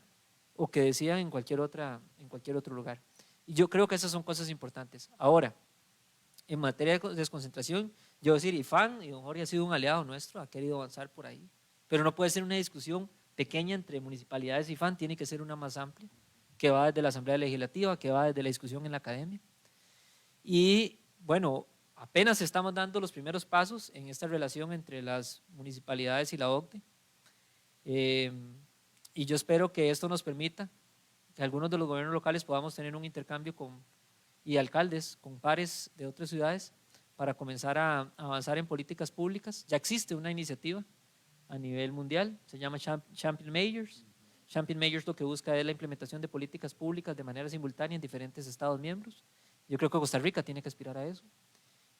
O que decían en cualquier otro lugar. Y yo creo que esas son cosas importantes. Ahora, en materia de desconcentración, yo decir, IFAN, y don Jorge ha sido un aliado nuestro, ha querido avanzar por ahí, pero no puede ser una discusión pequeña entre municipalidades y IFAN, tiene que ser una más amplia, que va desde la Asamblea Legislativa, que va desde la discusión en la academia. Y bueno, apenas estamos dando los primeros pasos en esta relación entre las municipalidades y la OCDE, y yo espero que esto nos permita que algunos de los gobiernos locales podamos tener un intercambio y alcaldes con pares de otras ciudades para comenzar a avanzar en políticas públicas. Ya existe una iniciativa a nivel mundial, se llama Champion Mayors. Champion Mayors lo que busca es la implementación de políticas públicas de manera simultánea en diferentes estados miembros. Yo creo que Costa Rica tiene que aspirar a eso.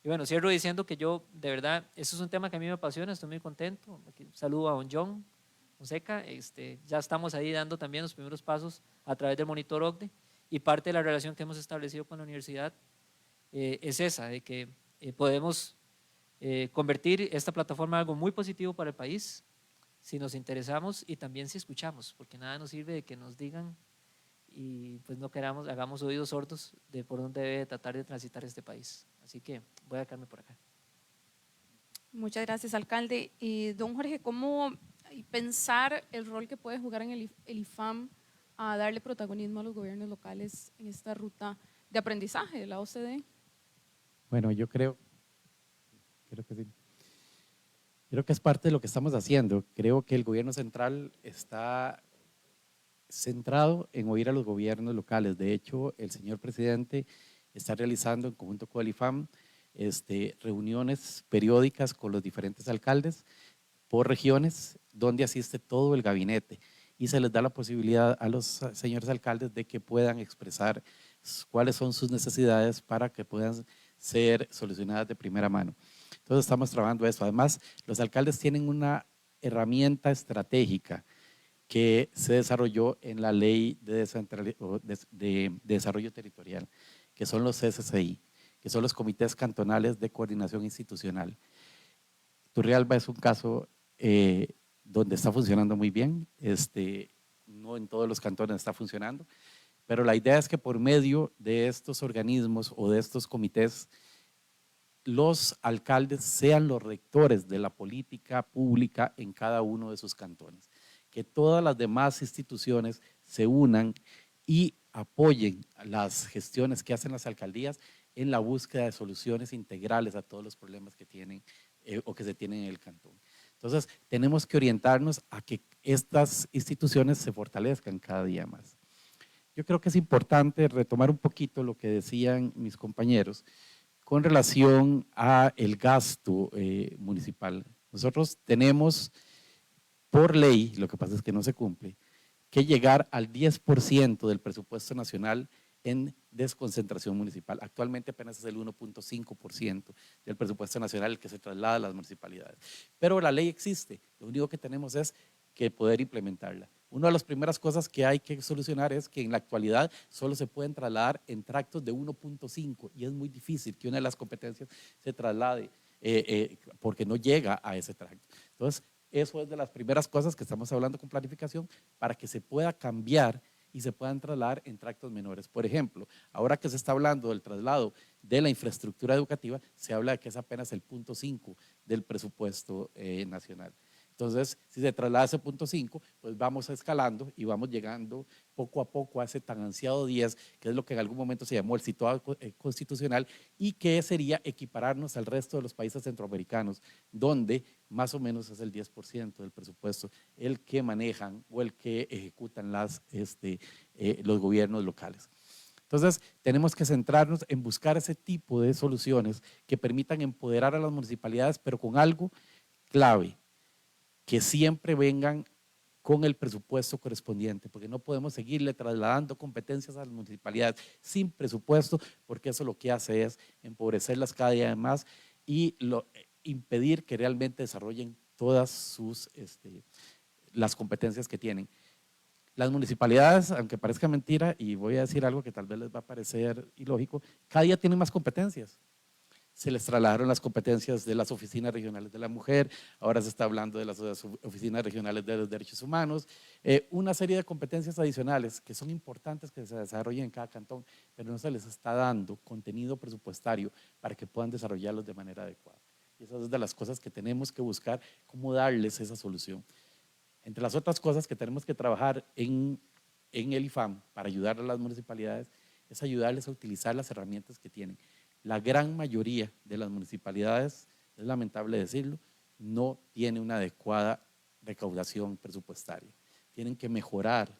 Y bueno, cierro diciendo que yo, de verdad, eso es un tema que a mí me apasiona, estoy muy contento. Aquí, un saludo a don John Fonseca, ya estamos ahí dando también los primeros pasos a través del monitor OCDE, y parte de la relación que hemos establecido con la universidad es esa, de que podemos convertir esta plataforma en algo muy positivo para el país si nos interesamos y también si escuchamos, porque nada nos sirve de que nos digan y pues no queramos, hagamos oídos sordos de por dónde debe tratar de transitar este país. Así que voy a quedarme por acá. Muchas gracias, alcalde. Don Jorge, ¿cómo pensar el rol que puede jugar en el IFAM a darle protagonismo a los gobiernos locales en esta ruta de aprendizaje de la OCDE? Bueno, yo creo que sí. Creo que es parte de lo que estamos haciendo. Creo que el gobierno central está centrado en oír a los gobiernos locales. De hecho, el señor presidente está realizando en conjunto con el IFAM reuniones periódicas con los diferentes alcaldes por regiones donde asiste todo el gabinete y se les da la posibilidad a los señores alcaldes de que puedan expresar cuáles son sus necesidades para que puedan ser solucionadas de primera mano. Entonces estamos trabajando eso. Además, los alcaldes tienen una herramienta estratégica que se desarrolló en la Ley de Desarrollo Territorial, que son los CSCI, que son los Comités Cantonales de Coordinación Institucional. Turrialba es un caso donde está funcionando muy bien, no en todos los cantones está funcionando, pero la idea es que por medio de estos organismos o de estos comités, los alcaldes sean los rectores de la política pública en cada uno de sus cantones, que todas las demás instituciones se unan y apoyen las gestiones que hacen las alcaldías en la búsqueda de soluciones integrales a todos los problemas que tienen o que se tienen en el cantón. Entonces, tenemos que orientarnos a que estas instituciones se fortalezcan cada día más. Yo creo que es importante retomar un poquito lo que decían mis compañeros con relación a el gasto municipal. Nosotros tenemos por ley, lo que pasa es que no se cumple, que llegar al 10% del presupuesto nacional en desconcentración municipal. Actualmente apenas es el 1.5% del presupuesto nacional el que se traslada a las municipalidades. Pero la ley existe, lo único que tenemos es que poder implementarla. Una de las primeras cosas que hay que solucionar es que en la actualidad solo se pueden trasladar en tractos de 1.5 y es muy difícil que una de las competencias se traslade porque no llega a ese tracto. Entonces, eso es de las primeras cosas que estamos hablando con planificación para que se pueda cambiar y se puedan trasladar en tractos menores. Por ejemplo, ahora que se está hablando del traslado de la infraestructura educativa, se habla de que es apenas el 0.5 del presupuesto nacional. Entonces, si se traslada ese 0.5, pues vamos escalando y vamos llegando poco a poco a ese tan ansiado 10, que es lo que en algún momento se llamó el situado constitucional y que sería equipararnos al resto de los países centroamericanos, donde más o menos es el 10% del presupuesto el que manejan o el que ejecutan los gobiernos locales. Entonces, tenemos que centrarnos en buscar ese tipo de soluciones que permitan empoderar a las municipalidades, pero con algo clave, que siempre vengan con el presupuesto correspondiente, porque no podemos seguirle trasladando competencias a las municipalidades sin presupuesto, porque eso lo que hace es empobrecerlas cada día más y impedir que realmente desarrollen todas las competencias que tienen. Las municipalidades, aunque parezca mentira, y voy a decir algo que tal vez les va a parecer ilógico, cada día tienen más competencias. Se les trasladaron las competencias de las oficinas regionales de la mujer, ahora se está hablando de las oficinas regionales de los derechos humanos, una serie de competencias adicionales que son importantes que se desarrollen en cada cantón, pero no se les está dando contenido presupuestario para que puedan desarrollarlos de manera adecuada. Y esa es de las cosas que tenemos que buscar, cómo darles esa solución. Entre las otras cosas que tenemos que trabajar en el IFAM para ayudar a las municipalidades es ayudarles a utilizar las herramientas que tienen. La gran mayoría de las municipalidades, es lamentable decirlo, no tiene una adecuada recaudación presupuestaria. Tienen que mejorar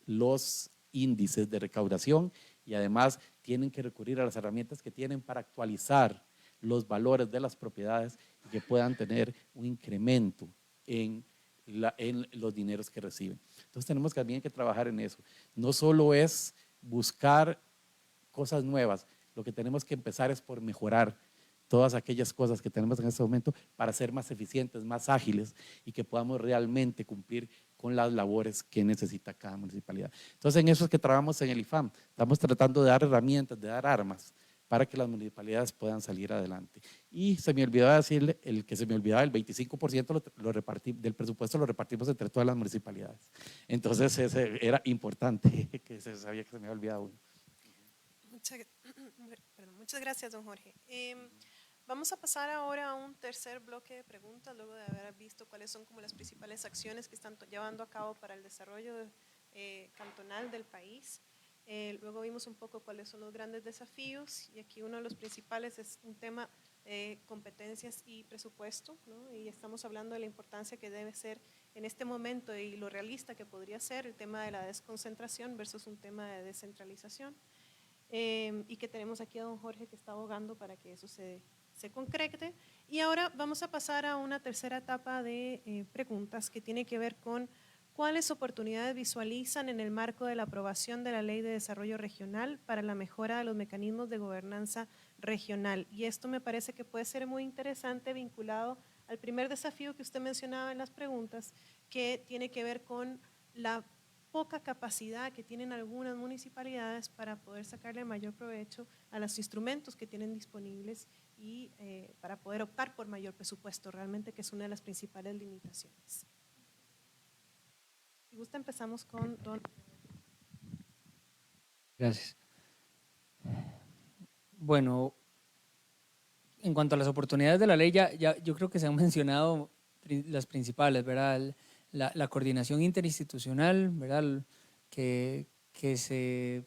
los índices de recaudación y además tienen que recurrir a las herramientas que tienen para actualizar los valores de las propiedades y que puedan tener un incremento en los dineros que reciben. Entonces tenemos también que trabajar en eso. No solo es buscar cosas nuevas, lo que tenemos que empezar es por mejorar todas aquellas cosas que tenemos en este momento para ser más eficientes, más ágiles y que podamos realmente cumplir con las labores que necesita cada municipalidad. Entonces en eso es que trabajamos en el IFAM, estamos tratando de dar herramientas, de dar armas para que las municipalidades puedan salir adelante. Y se me olvidaba decirle, el 25% del presupuesto lo repartimos entre todas las municipalidades. Entonces ese era importante, que se sabía que se me había olvidado uno. Muchas gracias, don Jorge. Vamos a pasar ahora a un tercer bloque de preguntas, luego de haber visto cuáles son como las principales acciones que están llevando a cabo para el desarrollo cantonal del país. Luego vimos un poco cuáles son los grandes desafíos y aquí uno de los principales es un tema de competencias y presupuesto, ¿no? Y estamos hablando de la importancia que debe ser en este momento y lo realista que podría ser el tema de la desconcentración versus un tema de descentralización. Y que tenemos aquí a don Jorge que está abogando para que eso se concrete. Y ahora vamos a pasar a una tercera etapa de preguntas que tiene que ver con cuáles oportunidades visualizan en el marco de la aprobación de la Ley de Desarrollo Regional para la mejora de los mecanismos de gobernanza regional. Y esto me parece que puede ser muy interesante vinculado al primer desafío que usted mencionaba en las preguntas, que tiene que ver con la poca capacidad que tienen algunas municipalidades para poder sacarle mayor provecho a los instrumentos que tienen disponibles y para poder optar por mayor presupuesto, realmente que es una de las principales limitaciones. Si gusta empezamos con don. Gracias. Bueno, en cuanto a las oportunidades de la ley, yo creo que se han mencionado las principales, ¿verdad? La coordinación interinstitucional, ¿verdad? Que se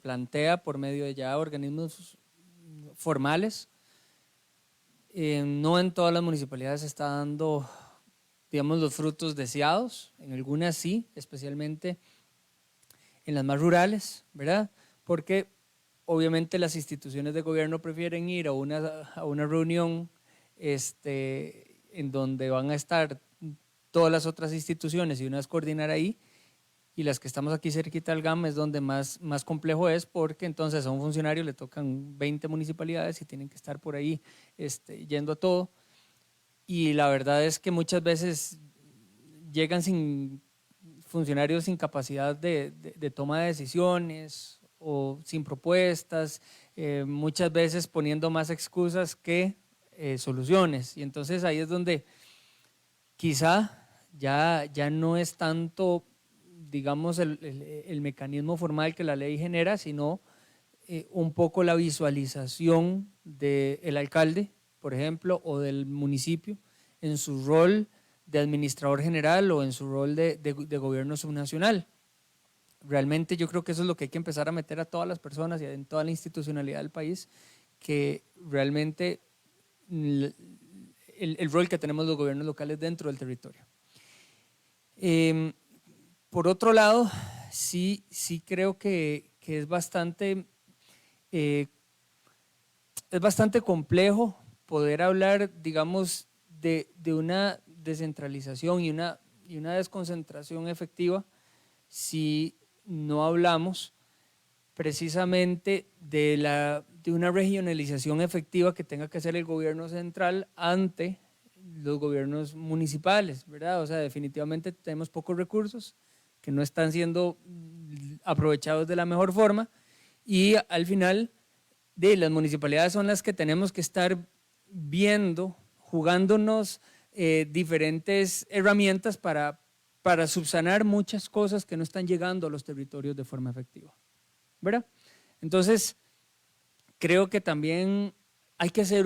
plantea por medio de ya organismos formales. No en todas las municipalidades se está dando, digamos, los frutos deseados, en algunas sí, especialmente en las más rurales, ¿verdad? Porque obviamente las instituciones de gobierno prefieren ir a una reunión en donde van a estar todas las otras instituciones y unas coordinar ahí, y las que estamos aquí cerquita del GAM es donde más complejo es, porque entonces a un funcionario le tocan 20 municipalidades y tienen que estar por ahí yendo a todo, y la verdad es que muchas veces llegan funcionarios sin capacidad de toma de decisiones o sin propuestas, muchas veces poniendo más excusas que soluciones, y entonces ahí es donde quizá ya no es tanto, digamos, el mecanismo formal que la ley genera, sino un poco la visualización del alcalde, por ejemplo, o del municipio en su rol de administrador general o en su rol de gobierno subnacional. Realmente yo creo que eso es lo que hay que empezar a meter a todas las personas y en toda la institucionalidad del país, que realmente el rol que tenemos los gobiernos locales dentro del territorio. Por otro lado, sí creo que es bastante complejo poder hablar, digamos, de una descentralización y una desconcentración efectiva si no hablamos precisamente de una regionalización efectiva que tenga que hacer el gobierno central ante los gobiernos municipales, ¿verdad? O sea, definitivamente tenemos pocos recursos que no están siendo aprovechados de la mejor forma, y al final las municipalidades son las que tenemos que estar viendo, jugándonos diferentes herramientas para subsanar muchas cosas que no están llegando a los territorios de forma efectiva, ¿verdad? Entonces, creo que también hay que hacer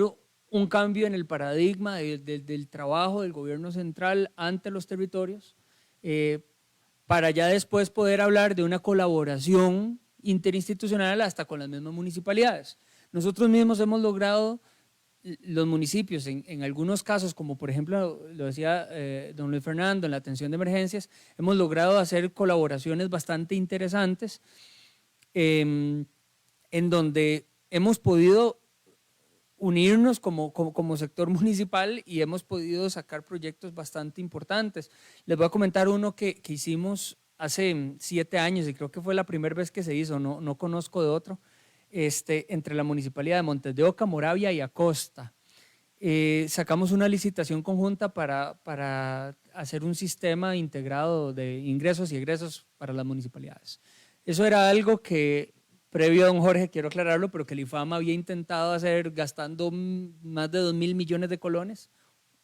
un cambio en el paradigma del trabajo del gobierno central ante los territorios, para ya después poder hablar de una colaboración interinstitucional hasta con las mismas municipalidades. Nosotros mismos hemos logrado, los municipios, en algunos casos, como por ejemplo lo decía don Luis Fernando, en la atención de emergencias, hemos logrado hacer colaboraciones bastante interesantes, en donde hemos podido unirnos como sector municipal y hemos podido sacar proyectos bastante importantes. Les voy a comentar uno que hicimos hace 7 años y creo que fue la primera vez que se hizo, no conozco de otro, entre la Municipalidad de Montes de Oca, Moravia y Acosta. Sacamos una licitación conjunta para hacer un sistema integrado de ingresos y egresos para las municipalidades. Eso era algo que, previo a don Jorge, quiero aclararlo, pero que el IFAM había intentado hacer gastando más de 2.000 millones de colones,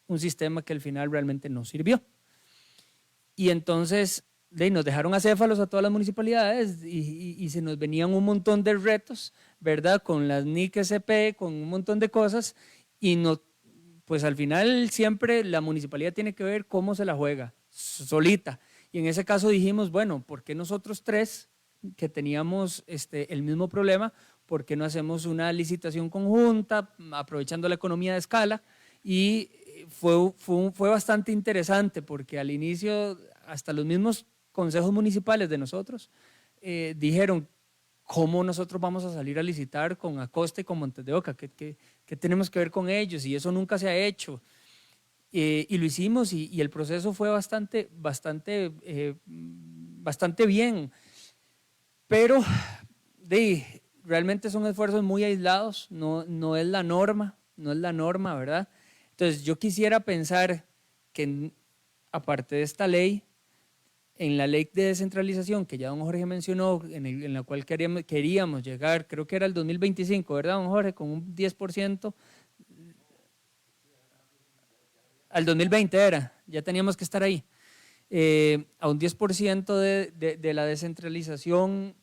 un sistema que al final realmente no sirvió. Y entonces nos dejaron acéfalos a todas las municipalidades y se nos venían un montón de retos, ¿verdad? Con las NIC SP, con un montón de cosas y no, pues al final siempre la municipalidad tiene que ver cómo se la juega, solita. Y en ese caso dijimos, bueno, ¿por qué nosotros tres que teníamos el mismo problema, por qué no hacemos una licitación conjunta aprovechando la economía de escala? Y fue bastante interesante porque al inicio hasta los mismos consejos municipales de nosotros dijeron, ¿cómo nosotros vamos a salir a licitar con Acosta y con Montes de Oca? ¿Qué tenemos que ver con ellos? Y eso nunca se ha hecho. Y lo hicimos y el proceso fue bastante bien. Pero realmente son esfuerzos muy aislados, no es la norma, ¿verdad? Entonces yo quisiera pensar que aparte de esta ley, en la ley de descentralización que ya don Jorge mencionó, en la cual queríamos llegar, creo que era el 2025, ¿verdad, don Jorge? Con un 10%. Al 2020 era, ya teníamos que estar ahí. A un 10% de la descentralización,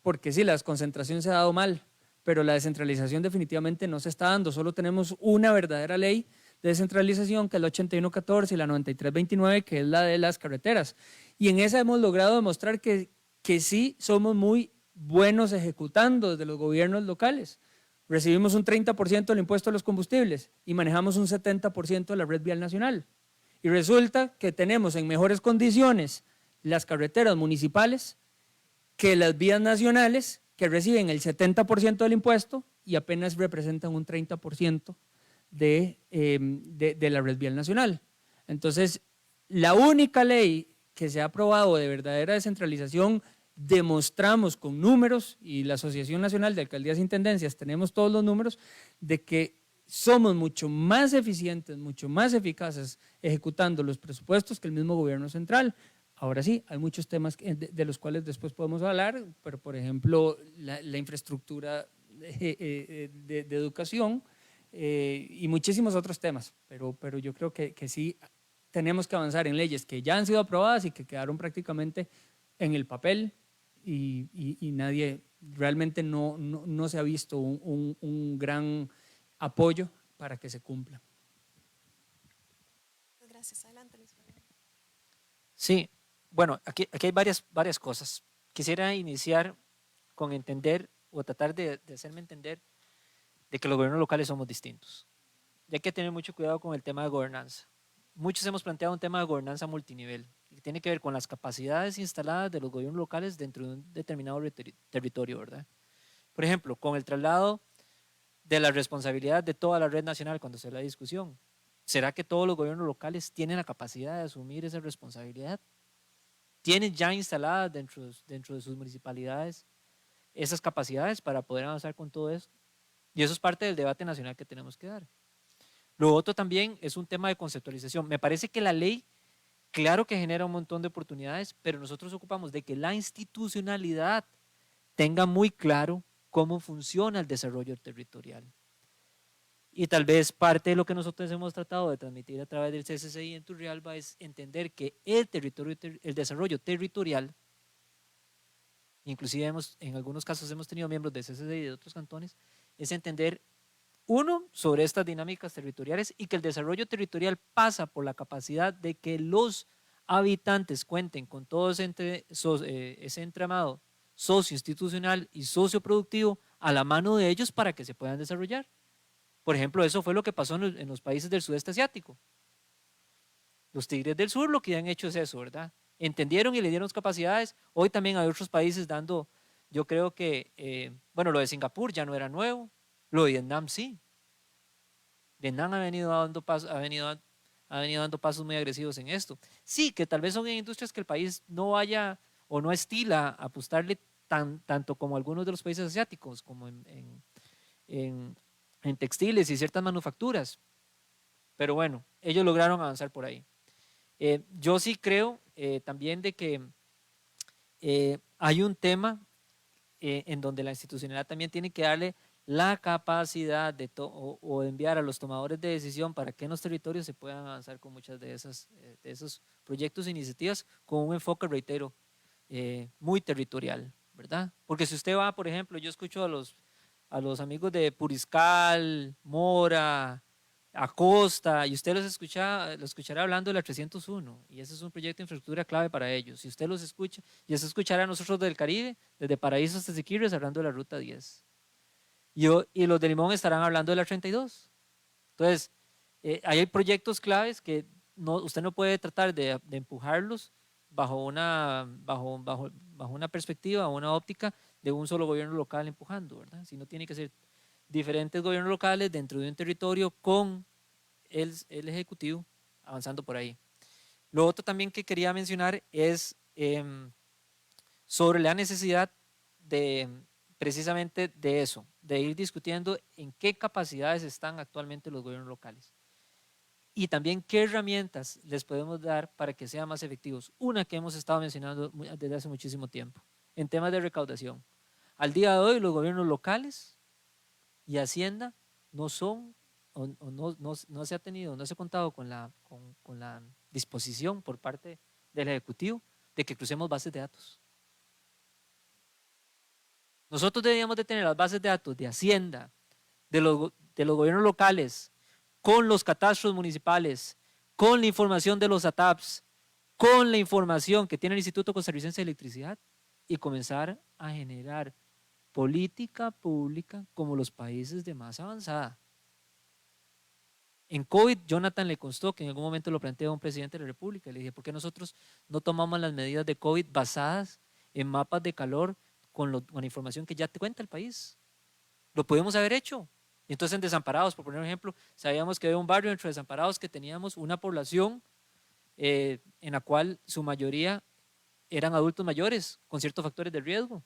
porque sí, la desconcentración se ha dado mal, pero la descentralización definitivamente no se está dando, solo tenemos una verdadera ley de descentralización, que es la 8114 y la 9329, que es la de las carreteras. Y en esa hemos logrado demostrar que sí somos muy buenos ejecutando desde los gobiernos locales. Recibimos un 30% del impuesto a los combustibles y manejamos un 70% de la red vial nacional. Y resulta que tenemos en mejores condiciones las carreteras municipales que las vías nacionales, que reciben el 70% del impuesto y apenas representan un 30% de la red vial nacional. Entonces, la única ley que se ha aprobado de verdadera descentralización, demostramos con números, y la Asociación Nacional de Alcaldías e Intendencias tenemos todos los números, de que somos mucho más eficientes, mucho más eficaces ejecutando los presupuestos que el mismo gobierno central. Ahora sí, hay muchos temas de los cuales después podemos hablar, pero por ejemplo la infraestructura de educación y muchísimos otros temas, pero yo creo que sí tenemos que avanzar en leyes que ya han sido aprobadas y que quedaron prácticamente en el papel y nadie, realmente no se ha visto un gran apoyo para que se cumpla. Gracias, adelante Luis. Sí, bueno, aquí hay varias cosas. Quisiera iniciar con entender o tratar de hacerme entender de que los gobiernos locales somos distintos. Y hay que tener mucho cuidado con el tema de gobernanza. Muchos hemos planteado un tema de gobernanza multinivel, que tiene que ver con las capacidades instaladas de los gobiernos locales dentro de un determinado territorio, ¿verdad? Por ejemplo, con el traslado de la responsabilidad de toda la red nacional cuando se da la discusión. ¿Será que todos los gobiernos locales tienen la capacidad de asumir esa responsabilidad? ¿Tienen ya instaladas dentro de sus municipalidades esas capacidades para poder avanzar con todo eso? Y eso es parte del debate nacional que tenemos que dar. Lo otro también es un tema de conceptualización. Me parece que la ley, claro que genera un montón de oportunidades, pero nosotros ocupamos de que la institucionalidad tenga muy claro cómo funciona el desarrollo territorial. Y tal vez parte de lo que nosotros hemos tratado de transmitir a través del CCCI en Turrialba es entender que el desarrollo territorial, inclusive en algunos casos hemos tenido miembros del CCCI y de otros cantones, es entender, uno, sobre estas dinámicas territoriales y que el desarrollo territorial pasa por la capacidad de que los habitantes cuenten con todo ese entramado socioinstitucional y socioproductivo a la mano de ellos para que se puedan desarrollar. Por ejemplo, eso fue lo que pasó en los países del sudeste asiático. Los tigres del sur lo que han hecho es eso, ¿verdad? Entendieron y le dieron capacidades. Hoy también hay otros países dando, yo creo que, bueno, lo de Singapur ya no era nuevo, lo de Vietnam sí. Denan ha venido dando pasos, ha venido dando pasos muy agresivos en esto. Sí, que tal vez son en industrias que el país no vaya o no estila a apostarle tanto como algunos de los países asiáticos, como en textiles y ciertas manufacturas. Pero bueno, ellos lograron avanzar por ahí. Yo sí creo también de que hay un tema en donde la institucionalidad también tiene que darle la capacidad de o enviar a los tomadores de decisión para que en los territorios se puedan avanzar con muchas de esos proyectos e iniciativas con un enfoque, reitero, muy territorial, ¿verdad? Porque si usted va, por ejemplo, yo escucho a los amigos de Puriscal, Mora, Acosta, y usted los escuchará hablando de la 301, y ese es un proyecto de infraestructura clave para ellos. Si usted los escucha, y usted escuchará a nosotros del Caribe, desde Paraíso hasta Siquirres, hablando de la Ruta 10. Y los de Limón estarán hablando de la 32. Entonces, ahí hay proyectos claves que usted no puede tratar de empujarlos bajo una perspectiva, una óptica de un solo gobierno local empujando, ¿verdad? Sino tiene que ser diferentes gobiernos locales dentro de un territorio con el Ejecutivo avanzando por ahí. Lo otro también que quería mencionar es sobre la necesidad de precisamente de eso, de ir discutiendo en qué capacidades están actualmente los gobiernos locales y también qué herramientas les podemos dar para que sean más efectivos. Una que hemos estado mencionando desde hace muchísimo tiempo, en temas de recaudación. Al día de hoy los gobiernos locales y Hacienda no son, no se ha tenido, no se ha contado con la disposición por parte del Ejecutivo de que crucemos bases de datos. Nosotros deberíamos de tener las bases de datos de Hacienda, de los gobiernos locales, con los catastros municipales, con la información de los ATAPs, con la información que tiene el Instituto Costarricense de Electricidad y comenzar a generar política pública como los países de más avanzada. En COVID, Jonathan le constó que en algún momento lo planteó a un presidente de la República. Le dije, ¿por qué nosotros no tomamos las medidas de COVID basadas en mapas de calor con la información que ya te cuenta el país? Lo pudimos haber hecho. Y entonces en Desamparados, por poner un ejemplo, sabíamos que había un barrio dentro de Desamparados que teníamos una población en la cual su mayoría eran adultos mayores con ciertos factores de riesgo.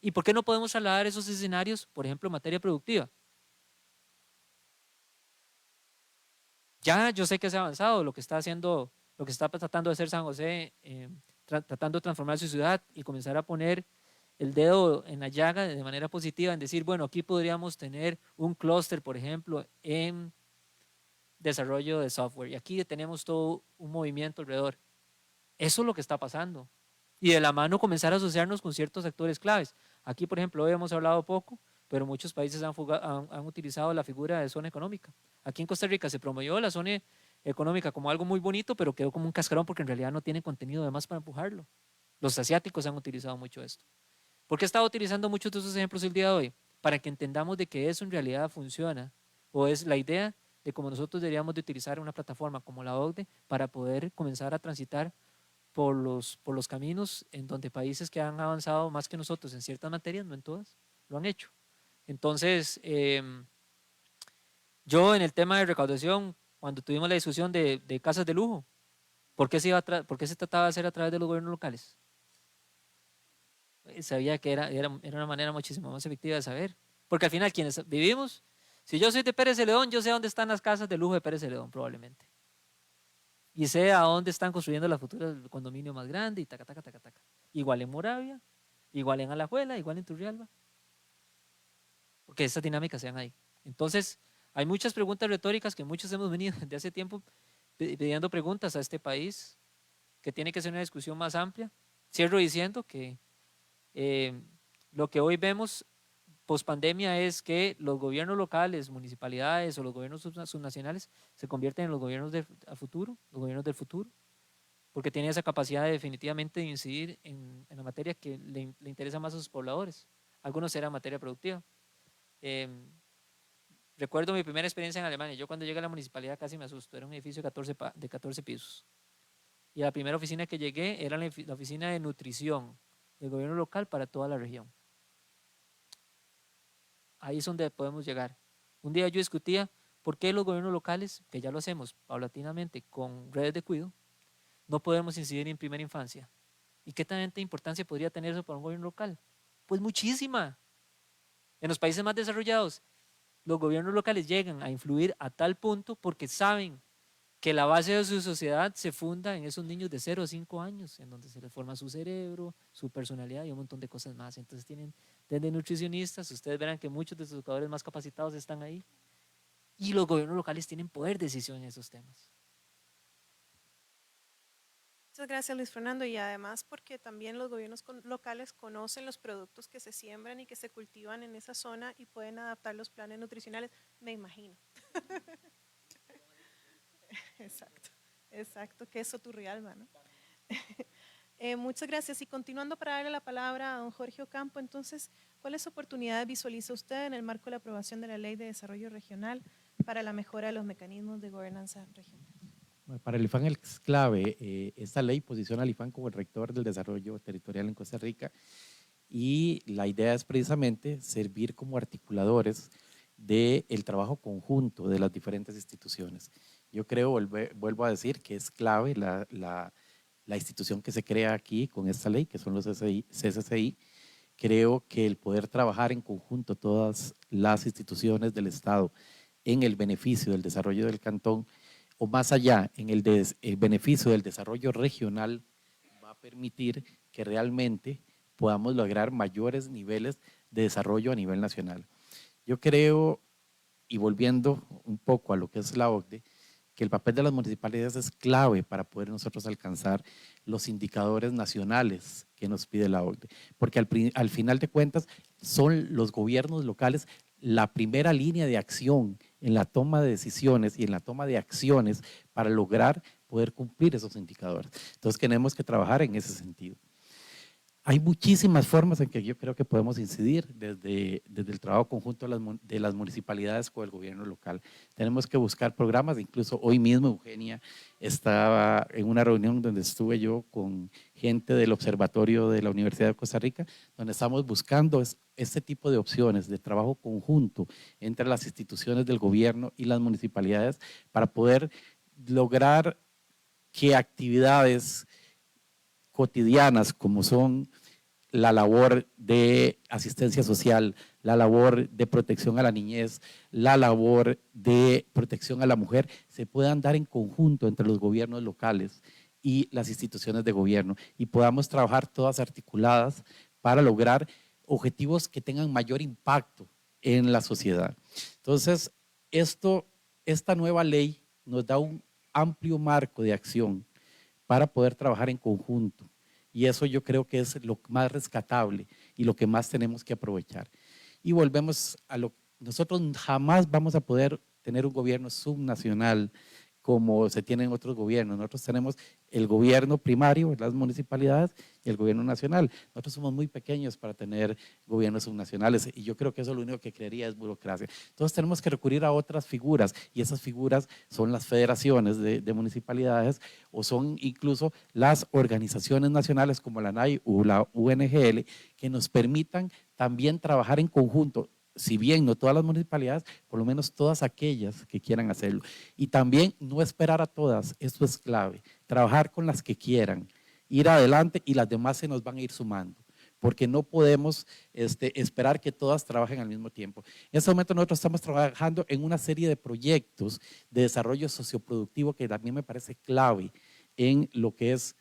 ¿Y por qué no podemos trasladar esos escenarios, por ejemplo, en materia productiva? Ya yo sé que se ha avanzado lo que está haciendo, lo que está tratando de hacer San José, tratando de transformar su ciudad y comenzar a poner el dedo en la llaga de manera positiva, en decir, bueno, aquí podríamos tener un clúster, por ejemplo, en desarrollo de software. Y aquí tenemos todo un movimiento alrededor. Eso es lo que está pasando. Y de la mano comenzar a asociarnos con ciertos actores claves. Aquí, por ejemplo, hoy hemos hablado poco, pero muchos países han utilizado la figura de zona económica. Aquí en Costa Rica se promovió la zona económica como algo muy bonito, pero quedó como un cascarón porque en realidad no tiene contenido de más para empujarlo. Los asiáticos han utilizado mucho esto. ¿Por qué he estado utilizando muchos de esos ejemplos el día de hoy? Para que entendamos de que eso en realidad funciona, o es la idea de cómo nosotros deberíamos de utilizar una plataforma como la OCDE para poder comenzar a transitar por los caminos en donde países que han avanzado más que nosotros en ciertas materias, no en todas, lo han hecho. Entonces, yo en el tema de recaudación, cuando tuvimos la discusión de casas de lujo, ¿por qué se trataba de hacer a través de los gobiernos locales? Sabía que era una manera muchísimo más efectiva de saber. Porque al final quienes vivimos, si yo soy de Pérez Celedón, yo sé dónde están las casas de lujo de Pérez Celedón probablemente. Y sé a dónde están construyendo las futuras condominio más grande y taca, taca, taca, taca. Igual en Moravia, igual en Alajuela, igual en Turrialba. Porque esas dinámicas se dan ahí. Entonces, hay muchas preguntas retóricas que muchos hemos venido desde hace tiempo pidiendo preguntas a este país, que tiene que ser una discusión más amplia. Cierro diciendo que lo que hoy vemos pospandemia es que los gobiernos locales, municipalidades o los gobiernos subnacionales se convierten en los gobiernos del futuro, los gobiernos del futuro, porque tienen esa capacidad de definitivamente de incidir en la materia que le interesa más a sus pobladores. Algunos será materia productiva. Recuerdo mi primera experiencia en Alemania. Yo cuando llegué a la municipalidad casi me asusto. Era un edificio de 14 pisos. Y la primera oficina que llegué era la oficina de nutrición del gobierno local para toda la región. Ahí es donde podemos llegar. Un día yo discutía ¿Por qué los gobiernos locales, que ya lo hacemos paulatinamente con redes de cuidado, no podemos incidir en primera infancia? ¿Y qué tanta importancia podría tener eso para un gobierno local? Pues muchísima. En los países más desarrollados, los gobiernos locales llegan a influir a tal punto porque saben que la base de su sociedad se funda en esos niños de 0 a 5 años, en donde se les forma su cerebro, su personalidad y un montón de cosas más. Entonces tienen desde nutricionistas, ustedes verán que muchos de sus educadores más capacitados están ahí, y los gobiernos locales tienen poder de decisión en esos temas. Muchas gracias, Luis Fernando, y además porque también los gobiernos locales conocen los productos que se siembran y que se cultivan en esa zona y pueden adaptar los planes nutricionales, me imagino. Exacto, exacto, queso Turrialba, ¿no? Muchas gracias. Y continuando para darle la palabra a don Jorge Ocampo, entonces, ¿cuáles oportunidades visualiza usted en el marco de la aprobación de la Ley de Desarrollo Regional para la mejora de los mecanismos de gobernanza regional? Bueno, para el IFAN es clave. Esta ley posiciona al IFAN como el rector del desarrollo territorial en Costa Rica, y la idea es precisamente servir como articuladores del trabajo conjunto de las diferentes instituciones. Yo creo, vuelvo a decir, que es clave la institución que se crea aquí con esta ley, que son los CCCI. Creo que el poder trabajar en conjunto todas las instituciones del Estado en el beneficio del desarrollo del cantón, o más allá, en el beneficio del desarrollo regional, va a permitir que realmente podamos lograr mayores niveles de desarrollo a nivel nacional. Yo creo, y volviendo un poco a lo que es la OCDE, que el papel de las municipalidades es clave para poder nosotros alcanzar los indicadores nacionales que nos pide la OCDE, porque al final de cuentas son los gobiernos locales la primera línea de acción en la toma de decisiones y en la toma de acciones para lograr poder cumplir esos indicadores. Entonces tenemos que trabajar en ese sentido. Hay muchísimas formas en que yo creo que podemos incidir desde el trabajo conjunto de las municipalidades con el gobierno local. Tenemos que buscar programas, incluso hoy mismo Eugenia estaba en una reunión donde estuve yo con gente del observatorio de la Universidad de Costa Rica, donde estamos buscando este tipo de opciones de trabajo conjunto entre las instituciones del gobierno y las municipalidades para poder lograr que actividades cotidianas como son la labor de asistencia social, la labor de protección a la niñez, la labor de protección a la mujer, se puedan dar en conjunto entre los gobiernos locales y las instituciones de gobierno, y podamos trabajar todas articuladas para lograr objetivos que tengan mayor impacto en la sociedad. Entonces, esta nueva ley nos da un amplio marco de acción para poder trabajar en conjunto, y eso yo creo que es lo más rescatable y lo que más tenemos que aprovechar. Y volvemos a nosotros jamás vamos a poder tener un gobierno subnacional como se tiene en otros gobiernos. Nosotros tenemos el gobierno primario, las municipalidades, y el gobierno nacional. Nosotros somos muy pequeños para tener gobiernos subnacionales, y yo creo que eso lo único que crearía es burocracia. Entonces tenemos que recurrir a otras figuras, y esas figuras son las federaciones de municipalidades, o son incluso las organizaciones nacionales como la NAI o la UNGL, que nos permitan también trabajar en conjunto. Si bien no todas las municipalidades, por lo menos todas aquellas que quieran hacerlo. Y también no esperar a todas, eso es clave, trabajar con las que quieran, ir adelante, y las demás se nos van a ir sumando, porque no podemos esperar que todas trabajen al mismo tiempo. En este momento nosotros estamos trabajando en una serie de proyectos de desarrollo socioproductivo que también me parece clave en lo que es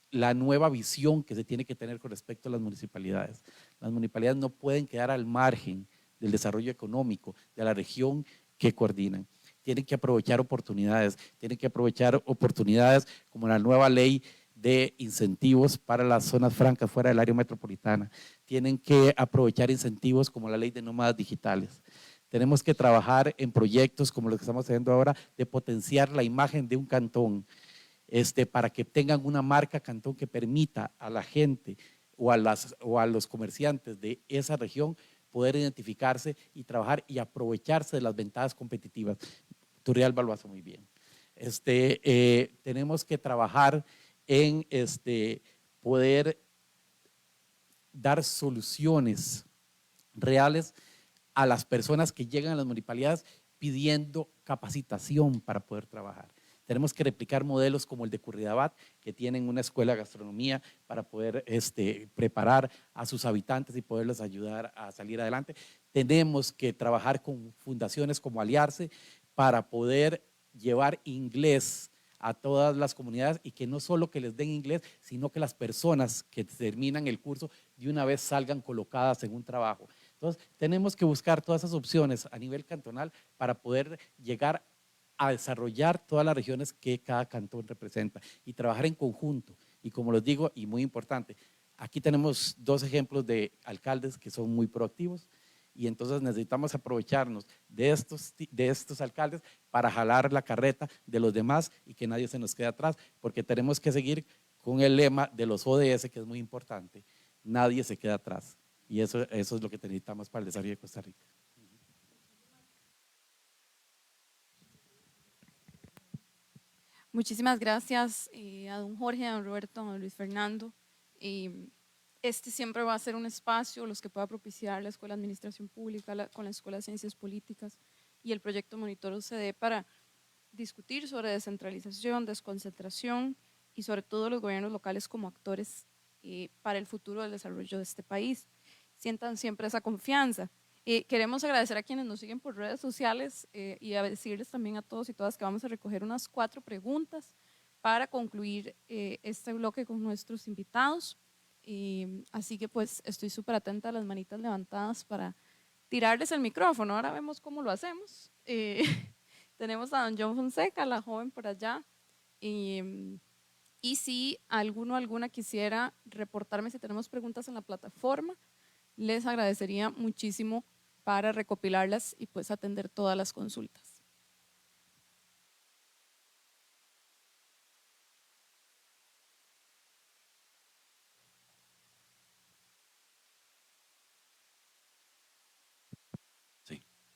la nueva visión que se tiene que tener con respecto a las municipalidades. Las municipalidades no pueden quedar al margen del desarrollo económico de la región que coordinan. Tienen que aprovechar oportunidades, como la nueva ley de incentivos para las zonas francas fuera del área metropolitana. Tienen que aprovechar incentivos como la ley de nómadas digitales. Tenemos que trabajar en proyectos como los que estamos haciendo ahora, de potenciar la imagen de un cantón, para que tengan una marca cantón que permita a la gente o a los comerciantes de esa región poder identificarse y trabajar y aprovecharse de las ventajas competitivas. Turrialba lo hace muy bien. Tenemos que trabajar en poder dar soluciones reales a las personas que llegan a las municipalidades pidiendo capacitación para poder trabajar. Tenemos que replicar modelos como el de Curridabat, que tienen una escuela de gastronomía para poder preparar a sus habitantes y poderles ayudar a salir adelante. Tenemos que trabajar con fundaciones como Aliarse para poder llevar inglés a todas las comunidades y que no solo que les den inglés, sino que las personas que terminan el curso de una vez salgan colocadas en un trabajo. Entonces, tenemos que buscar todas esas opciones a nivel cantonal para poder llegar a desarrollar todas las regiones que cada cantón representa y trabajar en conjunto. Y como les digo, y muy importante, aquí tenemos 2 ejemplos de alcaldes que son muy proactivos y entonces necesitamos aprovecharnos de estos alcaldes para jalar la carreta de los demás y que nadie se nos quede atrás, porque tenemos que seguir con el lema de los ODS, que es muy importante, nadie se queda atrás. Y eso es lo que necesitamos para el desarrollo de Costa Rica. Muchísimas gracias a don Jorge, a don Roberto, a don Luis Fernando. Este siempre va a ser un espacio, los que pueda propiciar la Escuela de Administración Pública con la Escuela de Ciencias Políticas y el proyecto Monitor OCDE para discutir sobre descentralización, desconcentración y sobre todo los gobiernos locales como actores para el futuro del desarrollo de este país. Sientan siempre esa confianza. Queremos agradecer a quienes nos siguen por redes sociales y a decirles también a todos y todas que vamos a recoger unas 4 preguntas para concluir este bloque con nuestros invitados. Así que pues estoy súper atenta a las manitas levantadas para tirarles el micrófono. Ahora vemos cómo lo hacemos. Tenemos a don John Fonseca, la joven por allá. Y si alguno o alguna quisiera reportarme si tenemos preguntas en la plataforma, les agradecería muchísimo para recopilarlas y pues atender todas las consultas.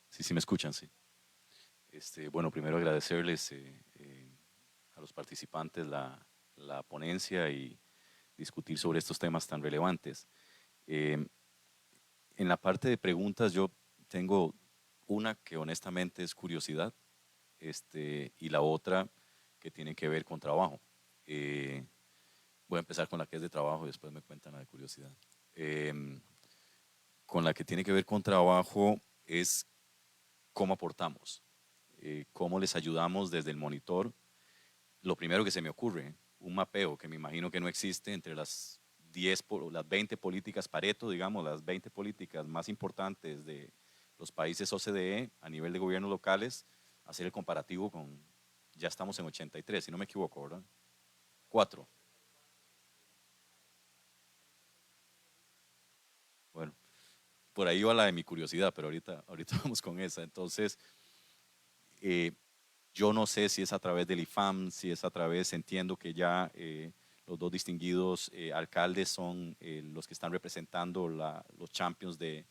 Sí me escuchan, sí. Bueno, primero agradecerles a los participantes la ponencia y discutir sobre estos temas tan relevantes. En la parte de preguntas yo tengo una que honestamente es curiosidad y la otra que tiene que ver con trabajo. Voy a empezar con la que es de trabajo y después me cuentan la de curiosidad. Con la que tiene que ver con trabajo es cómo aportamos, cómo les ayudamos desde el monitor. Lo primero que se me ocurre, un mapeo que me imagino que no existe entre las 20 políticas Pareto, digamos, las 20 políticas más importantes de los países OCDE a nivel de gobiernos locales, hacer el comparativo con, ya estamos en 83, si no me equivoco, ¿verdad? 4. Bueno, por ahí va la de mi curiosidad, pero ahorita vamos con esa. Entonces, yo no sé si es a través del IFAM, si es a través, entiendo que ya los 2 distinguidos alcaldes son los que están representando los champions de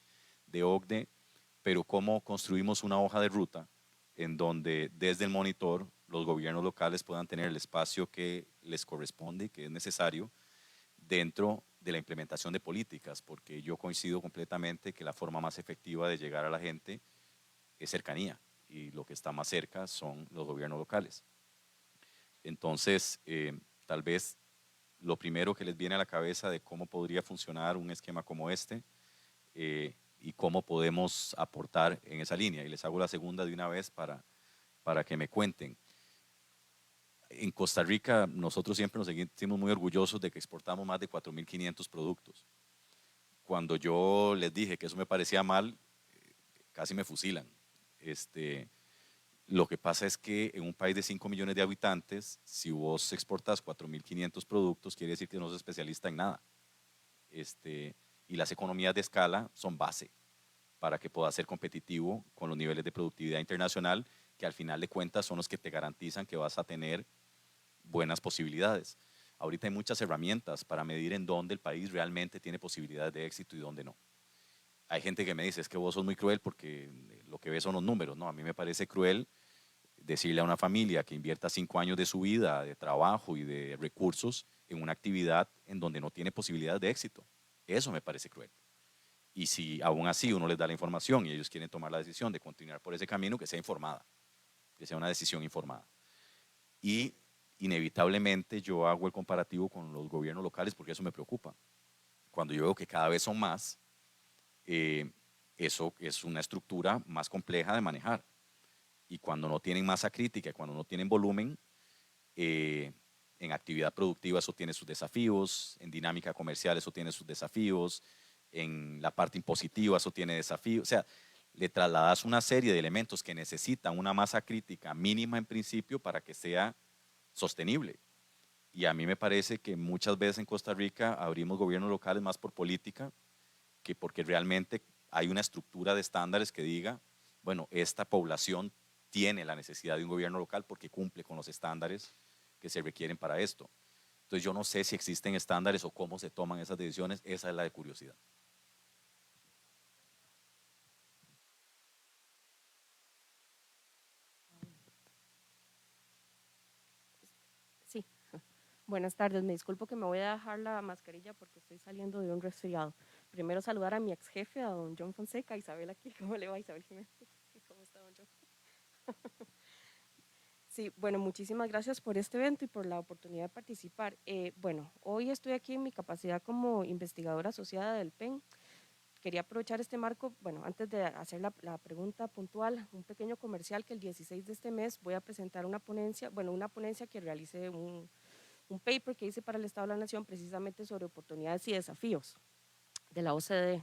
OCDE, pero cómo construimos una hoja de ruta en donde desde el monitor los gobiernos locales puedan tener el espacio que les corresponde, que es necesario, dentro de la implementación de políticas, porque yo coincido completamente que la forma más efectiva de llegar a la gente es cercanía, y lo que está más cerca son los gobiernos locales. Entonces, tal vez lo primero que les viene a la cabeza de cómo podría funcionar un esquema como este y cómo podemos aportar en esa línea. Y les hago la segunda de una vez para que me cuenten. En Costa Rica nosotros siempre nos sentimos muy orgullosos de que exportamos más de 4.500 productos. Cuando yo les dije que eso me parecía mal, casi me fusilan. Lo que pasa es que en un país de 5 millones de habitantes, si vos exportas 4.500 productos, quiere decir que no sos especialista en nada. Y las economías de escala son base para que puedas ser competitivo con los niveles de productividad internacional, que al final de cuentas son los que te garantizan que vas a tener buenas posibilidades. Ahorita hay muchas herramientas para medir en dónde el país realmente tiene posibilidades de éxito y dónde no. Hay gente que me dice, es que vos sos muy cruel porque lo que ves son los números. No, a mí me parece cruel decirle a una familia que invierta 5 años de su vida, de trabajo y de recursos en una actividad en donde no tiene posibilidades de éxito. Eso me parece cruel. Y si aún así uno les da la información y ellos quieren tomar la decisión de continuar por ese camino, que sea informada, que sea una decisión informada. Y inevitablemente yo hago el comparativo con los gobiernos locales porque eso me preocupa. Cuando yo veo que cada vez son más, eso es una estructura más compleja de manejar. Y cuando no tienen masa crítica, cuando no tienen volumen, en actividad productiva eso tiene sus desafíos, en dinámica comercial eso tiene sus desafíos, en la parte impositiva eso tiene desafíos. O sea, le trasladas una serie de elementos que necesitan una masa crítica mínima en principio para que sea sostenible. Y a mí me parece que muchas veces en Costa Rica abrimos gobiernos locales más por política que porque realmente hay una estructura de estándares que diga, bueno, esta población tiene la necesidad de un gobierno local porque cumple con los estándares que se requieren para esto. Entonces yo no sé si existen estándares o cómo se toman esas decisiones, esa es la de curiosidad. Sí, buenas tardes. Me disculpo que me voy a dejar la mascarilla porque estoy saliendo de un resfriado. Primero saludar a mi ex jefe, a don John Fonseca, Isabel aquí. ¿Cómo le va, Isabel Jiménez? ¿Cómo está, don John? Sí, bueno, muchísimas gracias por este evento y por la oportunidad de participar. Bueno, hoy estoy aquí en mi capacidad como investigadora asociada del PEN. Quería aprovechar este marco, bueno, antes de hacer la pregunta puntual, un pequeño comercial que el 16 de este mes voy a presentar una ponencia, bueno, una ponencia que realicé un paper que hice para el Estado de la Nación precisamente sobre oportunidades y desafíos de la OCDE.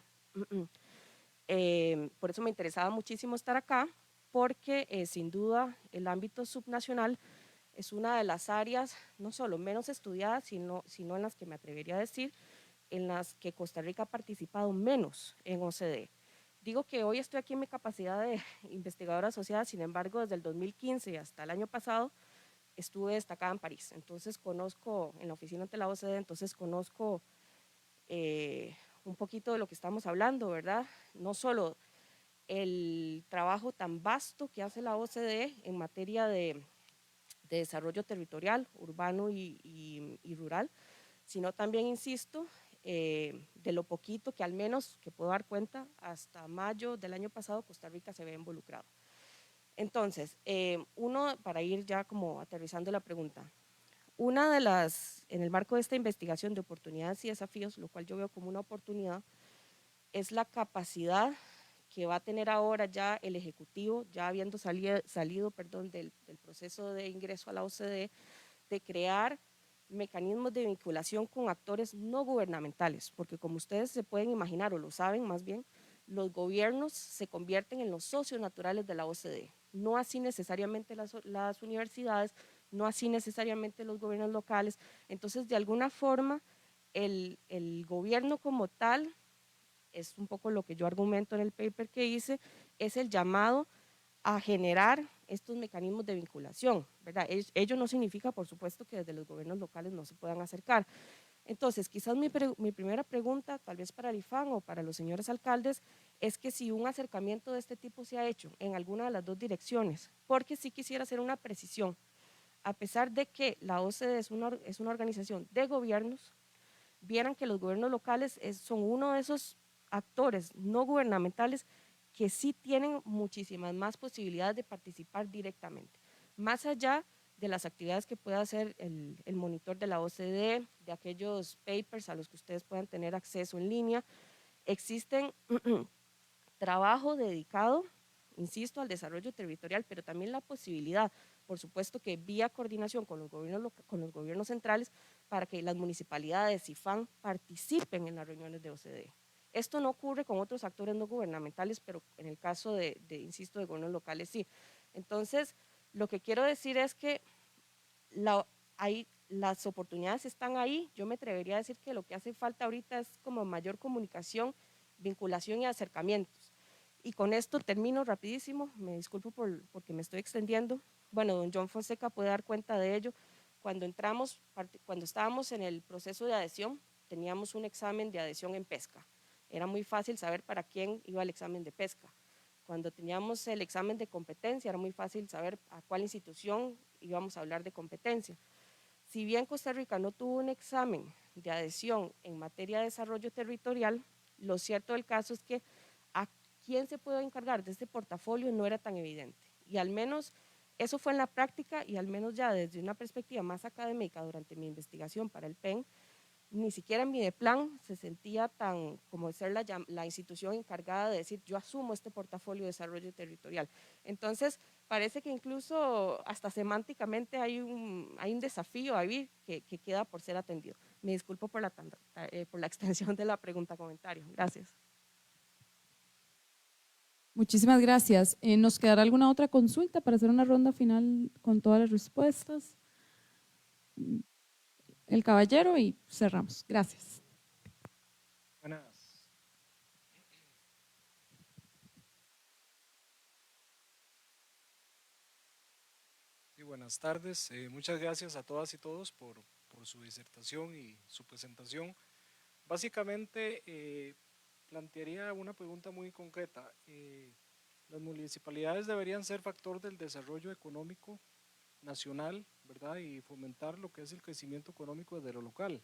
Por eso me interesaba muchísimo estar acá, porque sin duda el ámbito subnacional es una de las áreas no solo menos estudiadas, sino en las que me atrevería a decir, en las que Costa Rica ha participado menos en OCDE. Digo que hoy estoy aquí en mi capacidad de investigadora asociada, sin embargo, desde el 2015 hasta el año pasado, estuve destacada en París, entonces conozco, en la oficina ante la OCDE, entonces conozco un poquito de lo que estamos hablando, ¿verdad? No solo el trabajo tan vasto que hace la OCDE en materia de desarrollo territorial, urbano y rural, sino también, insisto, de lo poquito que al menos que puedo dar cuenta, hasta mayo del año pasado Costa Rica se ve involucrado. Entonces, uno, para ir ya como aterrizando la pregunta, una de las, en el marco de esta investigación de oportunidades y desafíos, lo cual yo veo como una oportunidad, es la capacidad que va a tener ahora ya el Ejecutivo, ya habiendo salido del proceso de ingreso a la OCDE, de crear mecanismos de vinculación con actores no gubernamentales, porque como ustedes se pueden imaginar o lo saben más bien, los gobiernos se convierten en los socios naturales de la OCDE, no así necesariamente las universidades, no así necesariamente los gobiernos locales. Entonces, de alguna forma, el gobierno como tal, es un poco lo que yo argumento en el paper que hice, es el llamado a generar estos mecanismos de vinculación, ¿verdad? Ello no significa, por supuesto, que desde los gobiernos locales no se puedan acercar. Entonces, quizás mi primera pregunta, tal vez para el IFAN o para los señores alcaldes, es que si un acercamiento de este tipo se ha hecho en alguna de las dos direcciones, porque sí quisiera hacer una precisión. A pesar de que la OCDE es una organización de gobiernos, vieran que los gobiernos locales son uno de esos actores no gubernamentales que sí tienen muchísimas más posibilidades de participar directamente, más allá de las actividades que pueda hacer el monitor de la OCDE, de aquellos papers a los que ustedes puedan tener acceso en línea. Existen trabajo dedicado, insisto, al desarrollo territorial, pero también la posibilidad, por supuesto que vía coordinación con los gobiernos centrales, para que las municipalidades y FAN participen en las reuniones de OCDE. Esto no ocurre con otros actores no gubernamentales, pero en el caso insisto, de gobiernos locales sí. Entonces, lo que quiero decir es que las oportunidades están ahí. Yo me atrevería a decir que lo que hace falta ahorita es como mayor comunicación, vinculación y acercamientos. Y con esto termino rapidísimo, me disculpo porque me estoy extendiendo. Bueno, don John Fonseca puede dar cuenta de ello. Cuando estábamos en el proceso de adhesión, teníamos un examen de adhesión en pesca. Era muy fácil saber para quién iba el examen de pesca. Cuando teníamos el examen de competencia, era muy fácil saber a cuál institución íbamos a hablar de competencia. Si bien Costa Rica no tuvo un examen de adhesión en materia de desarrollo territorial, lo cierto del caso es que a quién se puede encargar de este portafolio no era tan evidente. Y al menos eso fue en la práctica y al menos ya desde una perspectiva más académica durante mi investigación para el PEN, ni siquiera en Mideplan se sentía tan como ser la institución encargada de decir yo asumo este portafolio de desarrollo territorial. Entonces parece que incluso hasta semánticamente hay un desafío ahí que queda por ser atendido. Me disculpo por la extensión de la pregunta-comentario. Gracias. Muchísimas gracias. ¿Nos quedará alguna otra consulta para hacer una ronda final con todas las respuestas? El caballero y cerramos. Gracias. Buenas. Sí, buenas tardes. Muchas gracias a todas y todos por su disertación y su presentación. Básicamente, plantearía una pregunta muy concreta. Las municipalidades deberían ser factor del desarrollo económico nacional, ¿verdad? Y fomentar lo que es el crecimiento económico desde lo local.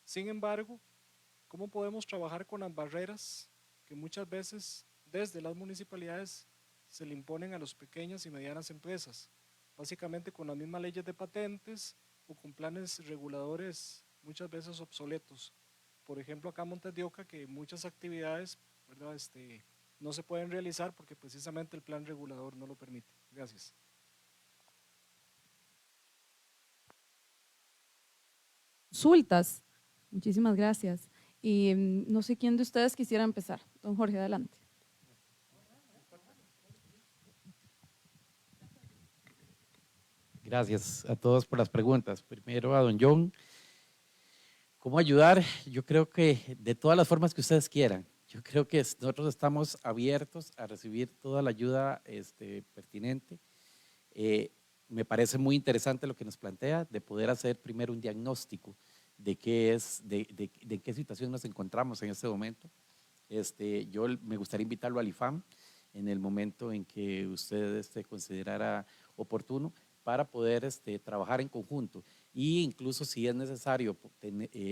Sin embargo, ¿cómo podemos trabajar con las barreras que muchas veces desde las municipalidades se le imponen a las pequeñas y medianas empresas? Básicamente con las mismas leyes de patentes o con planes reguladores muchas veces obsoletos. Por ejemplo, acá en Montes de Oca, que muchas actividades, ¿verdad? No se pueden realizar porque precisamente el plan regulador no lo permite. Gracias. Consultas. Muchísimas gracias. Y no sé quién de ustedes quisiera empezar. Don Jorge, adelante. Gracias a todos por las preguntas. Primero a don John. ¿Cómo ayudar? Yo creo que de todas las formas que ustedes quieran. Yo creo que nosotros estamos abiertos a recibir toda la ayuda pertinente. Me parece muy interesante lo que nos plantea, de poder hacer primero un diagnóstico de qué es, de qué situación nos encontramos en este momento. Yo me gustaría invitarlo al IFAM en el momento en que usted considerara oportuno para poder trabajar en conjunto e incluso si es necesario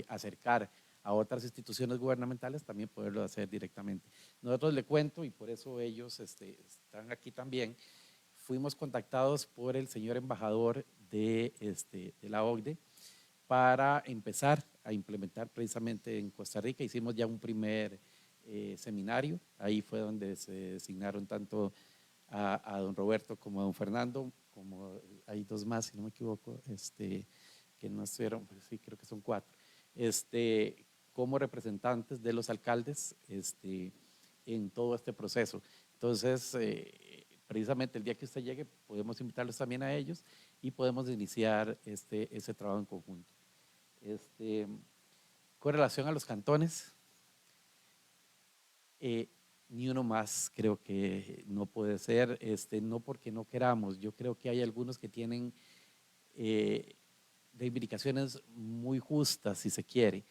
acercar a otras instituciones gubernamentales, también poderlo hacer directamente. Nosotros le cuento, y por eso ellos están aquí también, fuimos contactados por el señor embajador de la OCDE para empezar a implementar precisamente en Costa Rica. Hicimos ya un primer seminario, ahí fue donde se designaron tanto a don Roberto como a don Fernando, como hay dos más, si no me equivoco, que no estuvieron, pues sí, creo que son 4, como representantes de los alcaldes en todo este proceso. Entonces, precisamente el día que usted llegue, podemos invitarlos también a ellos y podemos iniciar ese trabajo en conjunto. Con relación a los cantones, ni uno más creo que no puede ser, no porque no queramos, yo creo que hay algunos que tienen reivindicaciones muy justas si se quiere,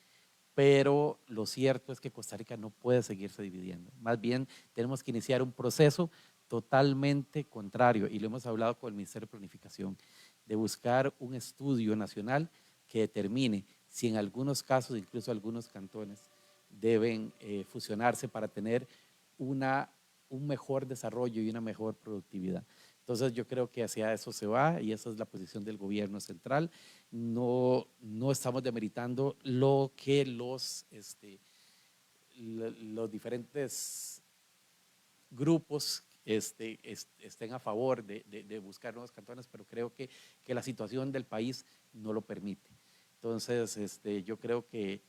pero lo cierto es que Costa Rica no puede seguirse dividiendo, más bien tenemos que iniciar un proceso totalmente contrario, y lo hemos hablado con el Ministerio de Planificación, de buscar un estudio nacional que determine si en algunos casos, incluso algunos cantones, deben fusionarse para tener un mejor desarrollo y una mejor productividad. Entonces yo creo que hacia eso se va y esa es la posición del gobierno central. No estamos demeritando lo que los diferentes grupos estén a favor de buscar nuevos cantones, pero creo que la situación del país no lo permite. Entonces yo creo que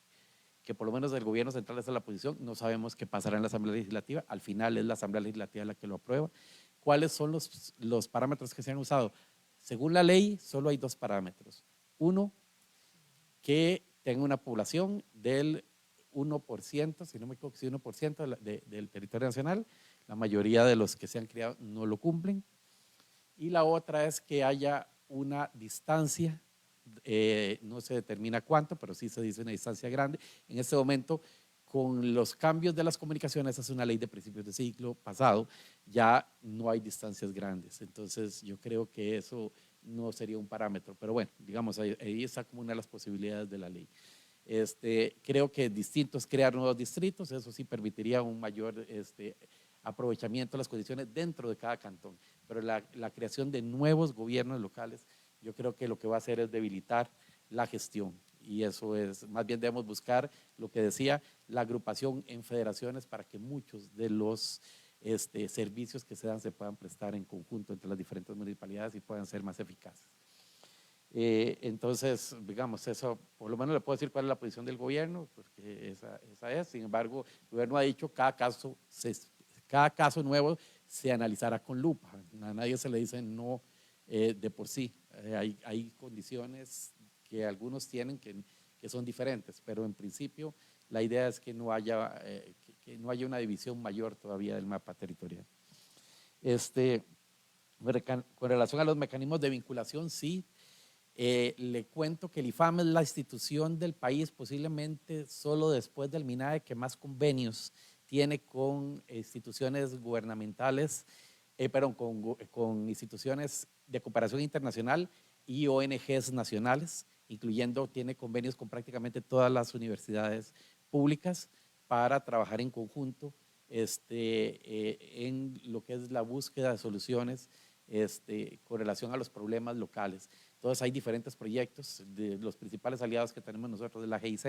por lo menos el gobierno central esa es la posición, no sabemos qué pasará en la Asamblea Legislativa, al final es la Asamblea Legislativa la que lo aprueba. ¿Cuáles son los parámetros que se han usado? Según la ley, solo hay 2 parámetros. Uno, que tenga una población del 1%, si no me equivoco, 1% del territorio nacional. La mayoría de los que se han criado no lo cumplen. Y la otra es que haya una distancia, no se determina cuánto, pero sí se dice una distancia grande. En este momento, con los cambios de las comunicaciones, es una ley de principios de siglo pasado, ya no hay distancias grandes. Entonces, yo creo que eso no sería un parámetro, pero bueno, digamos, ahí está como una de las posibilidades de la ley. Creo que distinto es crear nuevos distritos, eso sí permitiría un mayor aprovechamiento de las condiciones dentro de cada cantón, pero la creación de nuevos gobiernos locales, yo creo que lo que va a hacer es debilitar la gestión, y eso es, más bien debemos buscar lo que decía, la agrupación en federaciones para que muchos de los servicios que se dan se puedan prestar en conjunto entre las diferentes municipalidades y puedan ser más eficaces. Entonces, digamos, eso por lo menos le puedo decir cuál es la posición del gobierno, porque esa es. Sin embargo, el gobierno ha dicho cada caso nuevo se analizará con lupa. A nadie se le dice no de por sí. Hay condiciones que algunos tienen que son diferentes, pero en principio la idea es que no haya una división mayor todavía del mapa territorial. Con relación a los mecanismos de vinculación, sí, le cuento que el IFAM es la institución del país posiblemente solo después del MINAE que más convenios tiene con instituciones gubernamentales, con instituciones de cooperación internacional y ONGs nacionales, incluyendo, tiene convenios con prácticamente todas las universidades públicas para trabajar en conjunto en lo que es la búsqueda de soluciones con relación a los problemas locales. Entonces hay diferentes proyectos, de los principales aliados que tenemos nosotros de la GIZ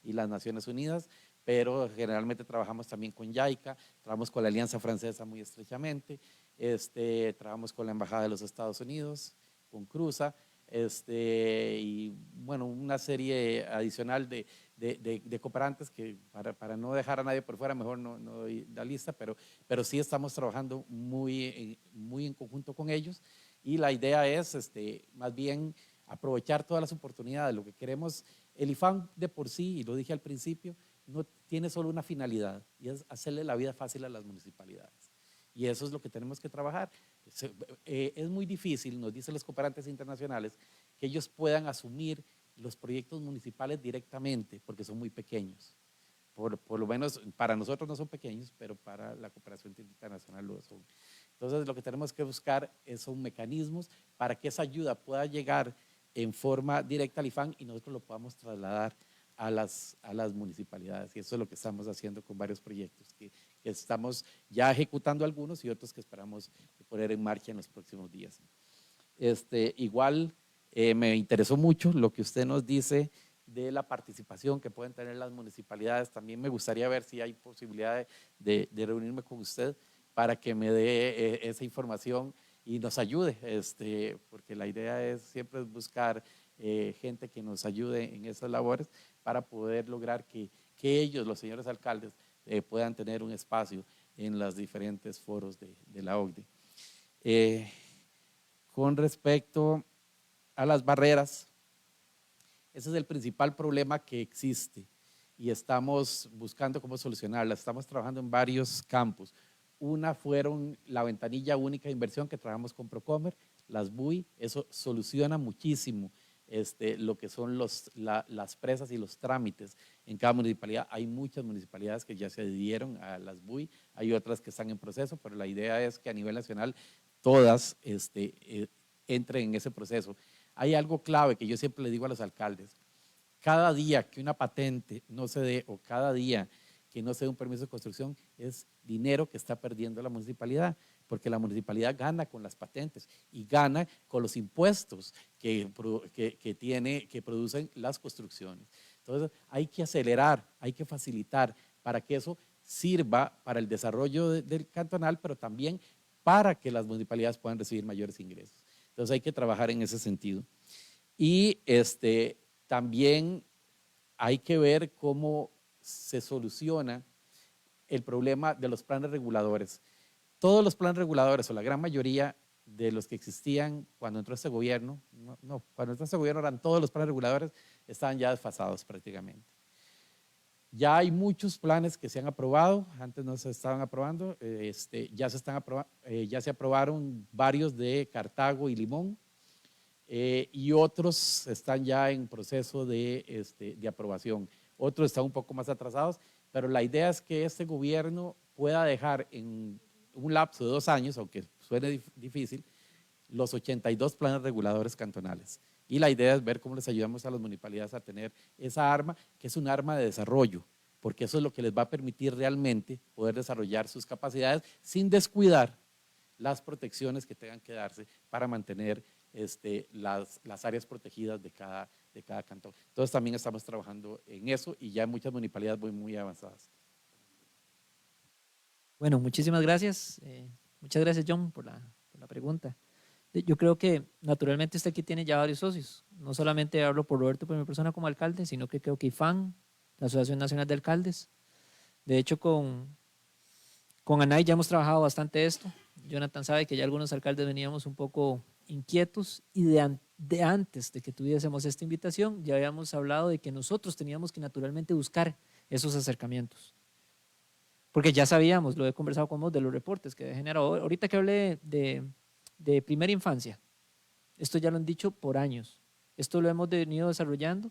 y las Naciones Unidas, pero generalmente trabajamos también con JICA, trabajamos con la Alianza Francesa muy estrechamente, trabajamos con la Embajada de los Estados Unidos, con CRUZA, y bueno, una serie adicional de cooperantes que para no dejar a nadie por fuera, mejor no doy la lista, pero sí estamos trabajando muy en conjunto con ellos, y la idea es más bien aprovechar todas las oportunidades. Lo que queremos, el IFAM de por sí, y lo dije al principio, no tiene solo una finalidad, y es hacerle la vida fácil a las municipalidades. Y eso es lo que tenemos que trabajar. Es muy difícil, nos dicen los cooperantes internacionales, que ellos puedan asumir los proyectos municipales directamente, porque son muy pequeños. Por lo menos para nosotros no son pequeños, pero para la cooperación internacional lo son. Entonces, lo que tenemos que buscar son mecanismos para que esa ayuda pueda llegar en forma directa al IFAM y nosotros lo podamos trasladar a las municipalidades. Y eso es lo que estamos haciendo con varios proyectos, que estamos ya ejecutando algunos y otros que esperamos poner en marcha en los próximos días. Igual me interesó mucho lo que usted nos dice de la participación que pueden tener las municipalidades. También me gustaría ver si hay posibilidad de reunirme con usted para que me dé esa información y nos ayude, porque la idea es siempre buscar gente que nos ayude en esas labores para poder lograr que ellos, los señores alcaldes, puedan tener un espacio en los diferentes foros de la OCDE. Con respecto a las barreras, ese es el principal problema que existe y estamos buscando cómo solucionarla. Estamos trabajando en varios campos. Una fueron la ventanilla única de inversión que trabajamos con Procomer, las BUI, eso soluciona muchísimo lo que son las presas y los trámites en cada municipalidad. Hay muchas municipalidades que ya se adhirieron a las BUI, hay otras que están en proceso, pero la idea es que a nivel nacional todas entren en ese proceso. Hay algo clave que yo siempre le digo a los alcaldes: cada día que una patente no se dé o cada día que no se dé un permiso de construcción es dinero que está perdiendo la municipalidad, porque la municipalidad gana con las patentes y gana con los impuestos que producen las construcciones. Entonces hay que acelerar, hay que facilitar para que eso sirva para el desarrollo del cantonal, pero también para que las municipalidades puedan recibir mayores ingresos. Entonces hay que trabajar en ese sentido. Y también hay que ver cómo se soluciona el problema de los planes reguladores. Todos los planes reguladores, o la gran mayoría de los que existían cuando entró este gobierno, cuando entró este gobierno eran todos los planes reguladores, estaban ya desfasados prácticamente. Ya hay muchos planes que se han aprobado, antes no se estaban aprobando, ya se aprobaron varios de Cartago y Limón, y otros están ya en proceso de aprobación. Otros están un poco más atrasados, pero la idea es que este gobierno pueda dejar en un lapso de 2 años, aunque suene difícil, los 82 planes reguladores cantonales. Y la idea es ver cómo les ayudamos a las municipalidades a tener esa arma, que es un arma de desarrollo, porque eso es lo que les va a permitir realmente poder desarrollar sus capacidades sin descuidar las protecciones que tengan que darse para mantener las áreas protegidas de cada cantón. Entonces también estamos trabajando en eso y ya muchas municipalidades muy avanzadas. Bueno, muchísimas gracias. Muchas gracias, John, por la pregunta. Yo creo que naturalmente usted aquí tiene ya varios socios. No solamente hablo por Roberto, por mi persona como alcalde, sino que creo que IFAN, la Asociación Nacional de Alcaldes. De hecho, con ANAI ya hemos trabajado bastante esto. Jonathan sabe que ya algunos alcaldes veníamos un poco inquietos y de antes de que tuviésemos esta invitación ya habíamos hablado de que nosotros teníamos que naturalmente buscar esos acercamientos. Porque ya sabíamos, lo he conversado con vos, de los reportes que he generado. Ahorita que hablé de primera infancia, esto ya lo han dicho por años. Esto lo hemos venido desarrollando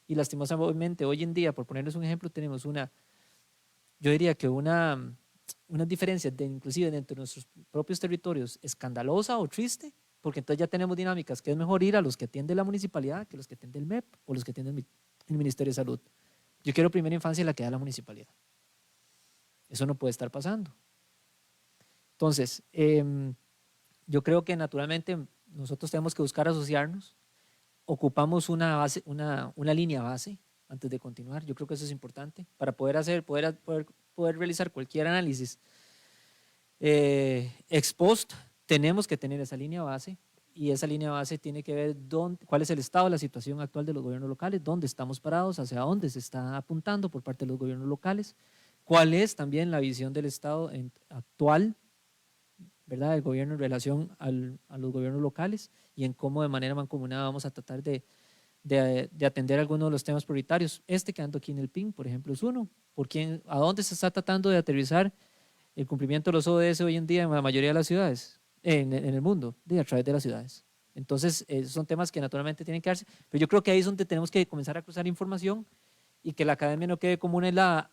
y lastimosamente hoy en día, por ponerles un ejemplo, tenemos yo diría que unas diferencias inclusive dentro de nuestros propios territorios escandalosa o triste, porque entonces ya tenemos dinámicas que es mejor ir a los que atiende la municipalidad que los que atiende el MEP o los que atiende el Ministerio de Salud. Yo quiero primera infancia y la que da la municipalidad. Eso no puede estar pasando. Entonces, yo creo que naturalmente nosotros tenemos que buscar asociarnos. Ocupamos una línea base antes de continuar. Yo creo que eso es importante para poder realizar cualquier análisis ex post. Tenemos que tener esa línea base y esa línea base tiene que ver cuál es el estado de la situación actual de los gobiernos locales, dónde estamos parados, hacia dónde se está apuntando por parte de los gobiernos locales, cuál es también la visión del Estado actual, ¿verdad?, del gobierno en relación a los gobiernos locales y en cómo de manera mancomunada vamos a tratar de atender algunos de los temas prioritarios. Que ando aquí en el PIN, por ejemplo, es uno. ¿A dónde se está tratando de aterrizar el cumplimiento de los ODS hoy en día en la mayoría de las ciudades, en el mundo, a través de las ciudades? Entonces, son temas que naturalmente tienen que darse, pero yo creo que ahí es donde tenemos que comenzar a cruzar información y que la academia no quede como una helada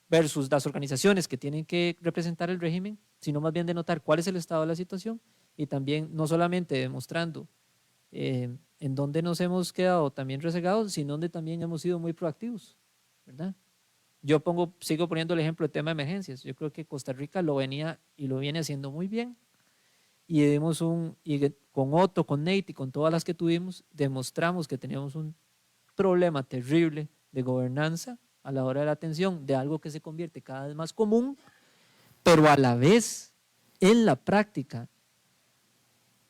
versus las organizaciones que tienen que representar el régimen, sino más bien de notar cuál es el estado de la situación y también no solamente demostrando en dónde nos hemos quedado también rezagados, sino donde también hemos sido muy proactivos, ¿verdad? Yo sigo poniendo el ejemplo del tema de emergencias. Yo creo que Costa Rica lo viene haciendo muy bien y con Otto, con Nate y con todas las que tuvimos, demostramos que teníamos un problema terrible de gobernanza a la hora de la atención de algo que se convierte cada vez más común, pero a la vez en la práctica,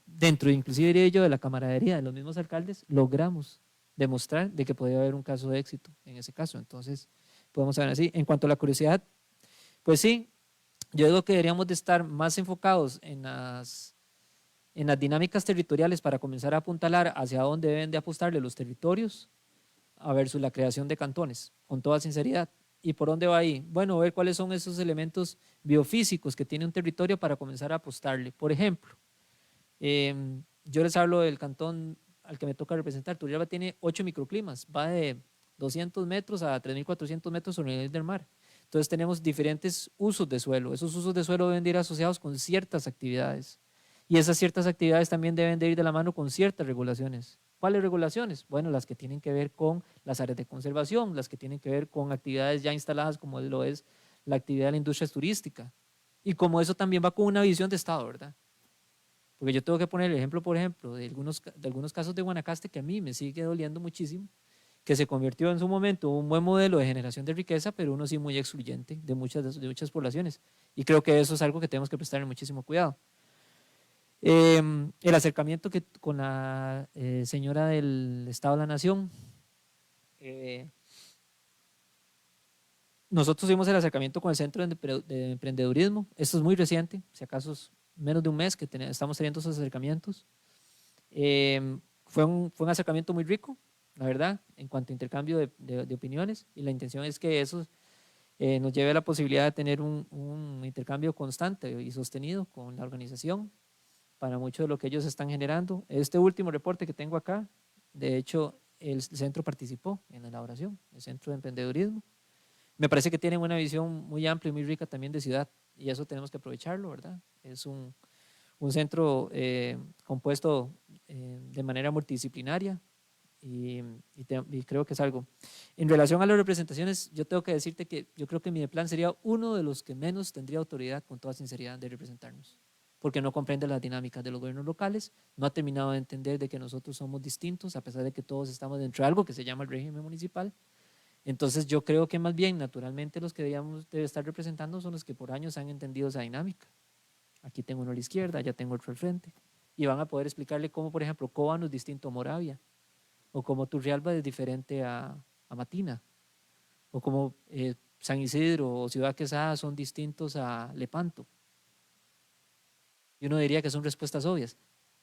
dentro inclusive diría yo de la camaradería de los mismos alcaldes, logramos demostrar de que podía haber un caso de éxito en ese caso. Entonces, podemos saber así. En cuanto a la curiosidad, pues sí, yo digo que deberíamos de estar más enfocados en las dinámicas territoriales para comenzar a apuntalar hacia dónde deben de apostarle los territorios versus la creación de cantones, con toda sinceridad. ¿Y por dónde va ahí? Bueno, ver cuáles son esos elementos biofísicos que tiene un territorio para comenzar a apostarle. Por ejemplo, yo les hablo del cantón al que me toca representar. Turrialba tiene 8 microclimas, va de 200 metros a 3.400 metros sobre el nivel del mar. Entonces tenemos diferentes usos de suelo. Esos usos de suelo deben de ir asociados con ciertas actividades y esas ciertas actividades también deben de ir de la mano con ciertas regulaciones. ¿Cuáles regulaciones? Bueno, las que tienen que ver con las áreas de conservación, las que tienen que ver con actividades ya instaladas como lo es la actividad de la industria turística. Y como eso también va con una visión de Estado, ¿verdad? Porque yo tengo que poner el ejemplo, por ejemplo, de algunos casos de Guanacaste que a mí me sigue doliendo muchísimo, que se convirtió en su momento un buen modelo de generación de riqueza, pero uno sí muy excluyente de muchas poblaciones. Y creo que eso es algo que tenemos que prestarle muchísimo cuidado. El acercamiento con la señora del Estado de la Nación. Nosotros tuvimos el acercamiento con el Centro de Emprendedurismo. Esto es muy reciente, si acaso es menos de un mes que estamos teniendo esos acercamientos. Fue un acercamiento muy rico, la verdad, en cuanto a intercambio de opiniones, y la intención es que eso nos lleve a la posibilidad de tener un intercambio constante y sostenido con la organización para mucho de lo que ellos están generando. Este último reporte que tengo acá, de hecho, el centro participó en la elaboración, el Centro de Emprendedurismo. Me parece que tienen una visión muy amplia y muy rica también de ciudad, y eso tenemos que aprovecharlo, ¿verdad? Es un un centro compuesto de manera multidisciplinaria y creo que es algo. En relación a las representaciones, yo tengo que decirte que yo creo que Mideplan sería uno de los que menos tendría autoridad, con toda sinceridad, de representarnos, porque no comprende las dinámicas de los gobiernos locales, no ha terminado de entender de que nosotros somos distintos, a pesar de que todos estamos dentro de algo que se llama el régimen municipal. Entonces yo creo que más bien, naturalmente, los que debe estar representando son los que por años han entendido esa dinámica. Aquí tengo uno a la izquierda, allá tengo otro al frente, y van a poder explicarle cómo, por ejemplo, Cóbano es distinto a Moravia, o cómo Turrialba es diferente a Matina, o cómo San Isidro o Ciudad Quesada son distintos a Lepanto. Y uno diría que son respuestas obvias,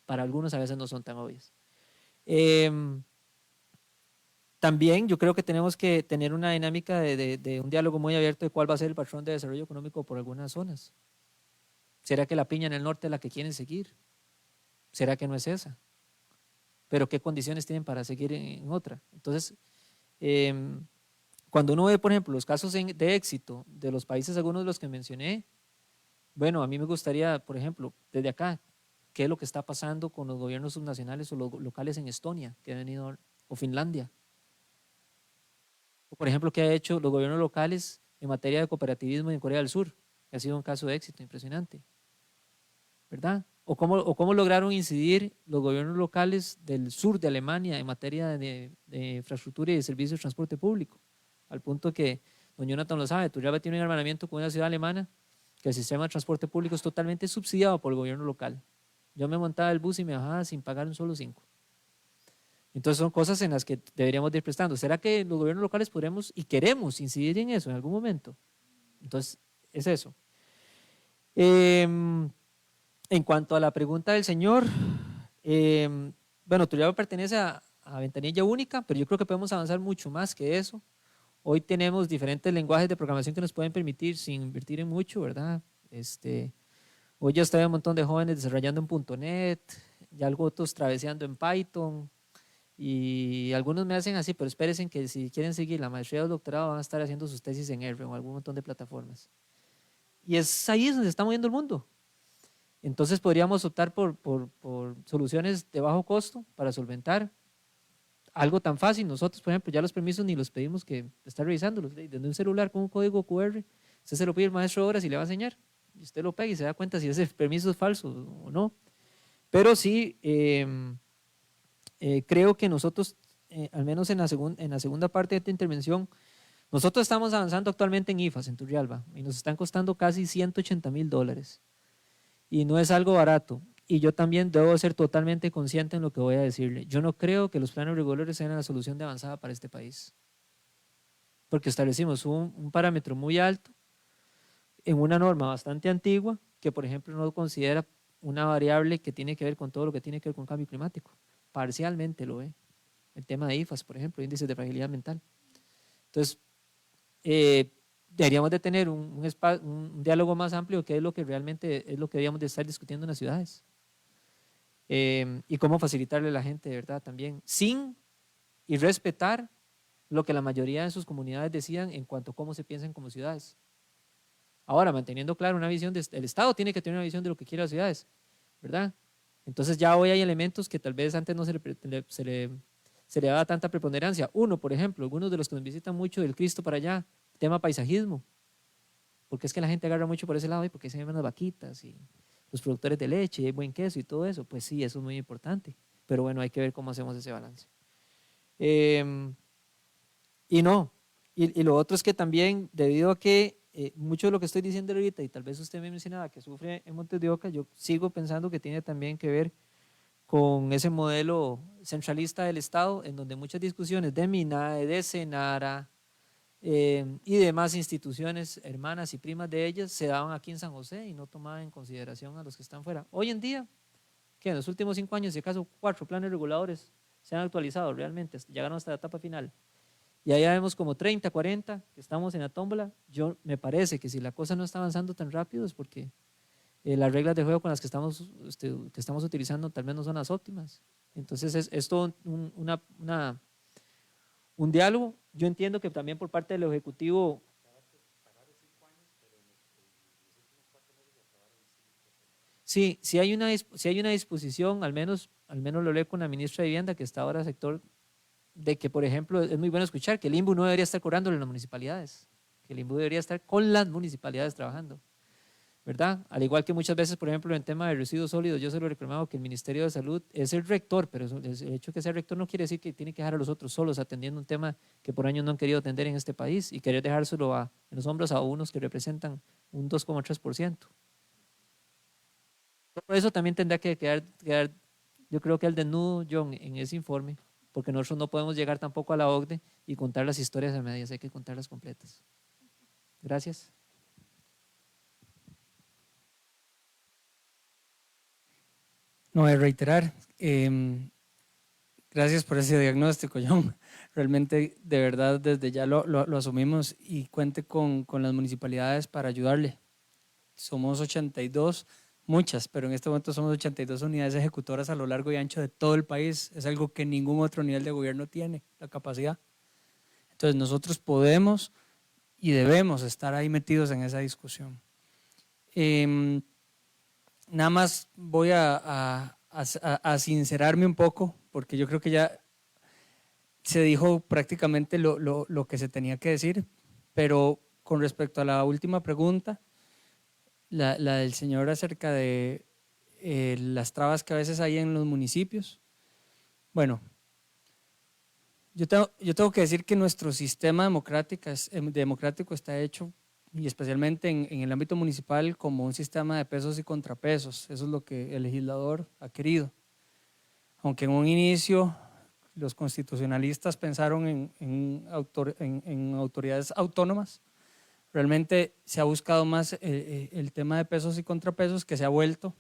para algunos a veces no son tan obvias. También yo creo que tenemos que tener una dinámica de un diálogo muy abierto de cuál va a ser el patrón de desarrollo económico por algunas zonas. ¿Será que la piña en el norte es la que quieren seguir? ¿Será que no es esa? Pero ¿qué condiciones tienen para seguir en otra? Entonces, cuando uno ve, por ejemplo, los casos de éxito de los países, algunos de los que mencioné, bueno, a mí me gustaría, por ejemplo, desde acá, ¿qué es lo que está pasando con los gobiernos subnacionales o los locales en Estonia, que han venido, o Finlandia? O, por ejemplo, ¿qué ha hecho los gobiernos locales en materia de cooperativismo en Corea del Sur? Que ha sido un caso de éxito impresionante, ¿verdad? O cómo lograron incidir los gobiernos locales del sur de Alemania en materia de infraestructura y de servicios de transporte público, al punto que, don Jonathan lo sabe, Turrialba tiene un hermanamiento con una ciudad alemana, que el sistema de transporte público es totalmente subsidiado por el gobierno local. Yo me montaba el bus y me bajaba sin pagar un solo 5. Entonces son cosas en las que deberíamos ir prestando. ¿Será que los gobiernos locales podremos y queremos incidir en eso en algún momento? Entonces, es eso. En cuanto a la pregunta del señor, bueno, Turrialba pertenece a ventanilla única, pero yo creo que podemos avanzar mucho más que eso. Hoy tenemos diferentes lenguajes de programación que nos pueden permitir, sin invertir en mucho, ¿verdad? Hoy ya está un montón de jóvenes desarrollando en .NET, ya algo otros traveseando en Python, y algunos me hacen así, pero espérense que si quieren seguir la maestría o el doctorado van a estar haciendo sus tesis en R o algún montón de plataformas. Y es ahí donde se está moviendo el mundo. Entonces podríamos optar por soluciones de bajo costo para solventar algo tan fácil. Nosotros, por ejemplo, ya los permisos ni los pedimos que estar revisándolos. Desde un celular con un código QR, usted se lo pide al maestro de horas y le va a enseñar. Y usted lo pega y se da cuenta si ese permiso es falso o no. Pero sí, creo que nosotros, al menos en la segunda parte de esta intervención, nosotros estamos avanzando actualmente en IFAS, en Turrialba, y nos están costando casi $180,000. Y no es algo barato. Y yo también debo ser totalmente consciente en lo que voy a decirle. Yo no creo que los planes reguladores sean la solución de avanzada para este país. Porque establecimos un parámetro muy alto en una norma bastante antigua que, por ejemplo, no considera una variable que tiene que ver con todo lo que tiene que ver con cambio climático. Parcialmente lo ve. El tema de IFAS, por ejemplo, índices de fragilidad ambiental. Entonces, deberíamos de tener un diálogo más amplio, que es lo que realmente es lo que deberíamos de estar discutiendo en las ciudades. Y cómo facilitarle a la gente, de verdad, también, sin y respetar lo que la mayoría de sus comunidades decían en cuanto a cómo se piensan como ciudades. Ahora, manteniendo claro una visión, el Estado tiene que tener una visión de lo que quiere las ciudades, ¿verdad? Entonces ya hoy hay elementos que tal vez antes no se le daba tanta preponderancia. Uno, por ejemplo, algunos de los que nos visitan mucho del Cristo para allá, tema paisajismo, porque es que la gente agarra mucho por ese lado y porque se ven las vaquitas y los productores de leche y hay buen queso y todo eso. Pues sí, eso es muy importante, pero bueno, hay que ver cómo hacemos ese balance. Y lo otro es que también, debido a que mucho de lo que estoy diciendo ahorita, y tal vez usted me mencionaba que sufre en Montes de Oca, yo sigo pensando que tiene también que ver con ese modelo centralista del Estado, en donde muchas discusiones de MINAE, de SENARA y demás instituciones hermanas y primas de ellas se daban aquí en San José y no tomaban en consideración a los que están fuera. Hoy en día, que en los últimos 5 años, si acaso 4 planes reguladores se han actualizado realmente, llegaron hasta la etapa final. Y allá vemos como 30, 40 que estamos en la tómbola. Me parece que si la cosa no está avanzando tan rápido es porque las reglas de juego con las que estamos utilizando tal vez no son las óptimas. Entonces es todo un diálogo. Yo entiendo que también por parte del Ejecutivo. Sí, sí hay una disposición, al menos lo leo con la ministra de Vivienda, que está ahora sector, de que, por ejemplo, es muy bueno escuchar que el INBU no debería estar cobrándole a las municipalidades, que el INBU debería estar con las municipalidades trabajando, ¿verdad? Al igual que muchas veces, por ejemplo, en tema de residuos sólidos, yo se lo he reclamado que el Ministerio de Salud es el rector, pero el hecho de que sea rector no quiere decir que tiene que dejar a los otros solos atendiendo un tema que por años no han querido atender en este país y querer dejárselo en los hombros a unos que representan un 2,3%. Todo eso también tendrá que quedar, yo creo que al desnudo, John, en ese informe, porque nosotros no podemos llegar tampoco a la OCDE y contar las historias a medias, hay que contarlas completas. Gracias. No voy a reiterar. Gracias por ese diagnóstico, John. Realmente, de verdad, desde ya lo asumimos y cuente con las municipalidades para ayudarle. Somos 82, muchas, pero en este momento somos 82 unidades ejecutoras a lo largo y ancho de todo el país. Es algo que ningún otro nivel de gobierno tiene, la capacidad. Entonces, nosotros podemos y debemos estar ahí metidos en esa discusión. Nada más voy a sincerarme un poco, porque yo creo que ya se dijo prácticamente lo que se tenía que decir, pero con respecto a la última pregunta, la del señor acerca de las trabas que a veces hay en los municipios. Bueno, yo tengo que decir que nuestro sistema democrático está hecho, y especialmente en el ámbito municipal, como un sistema de pesos y contrapesos. Eso es lo que el legislador ha querido. Aunque en un inicio los constitucionalistas pensaron en autoridades autónomas, realmente se ha buscado más el tema de pesos y contrapesos, que se ha vuelto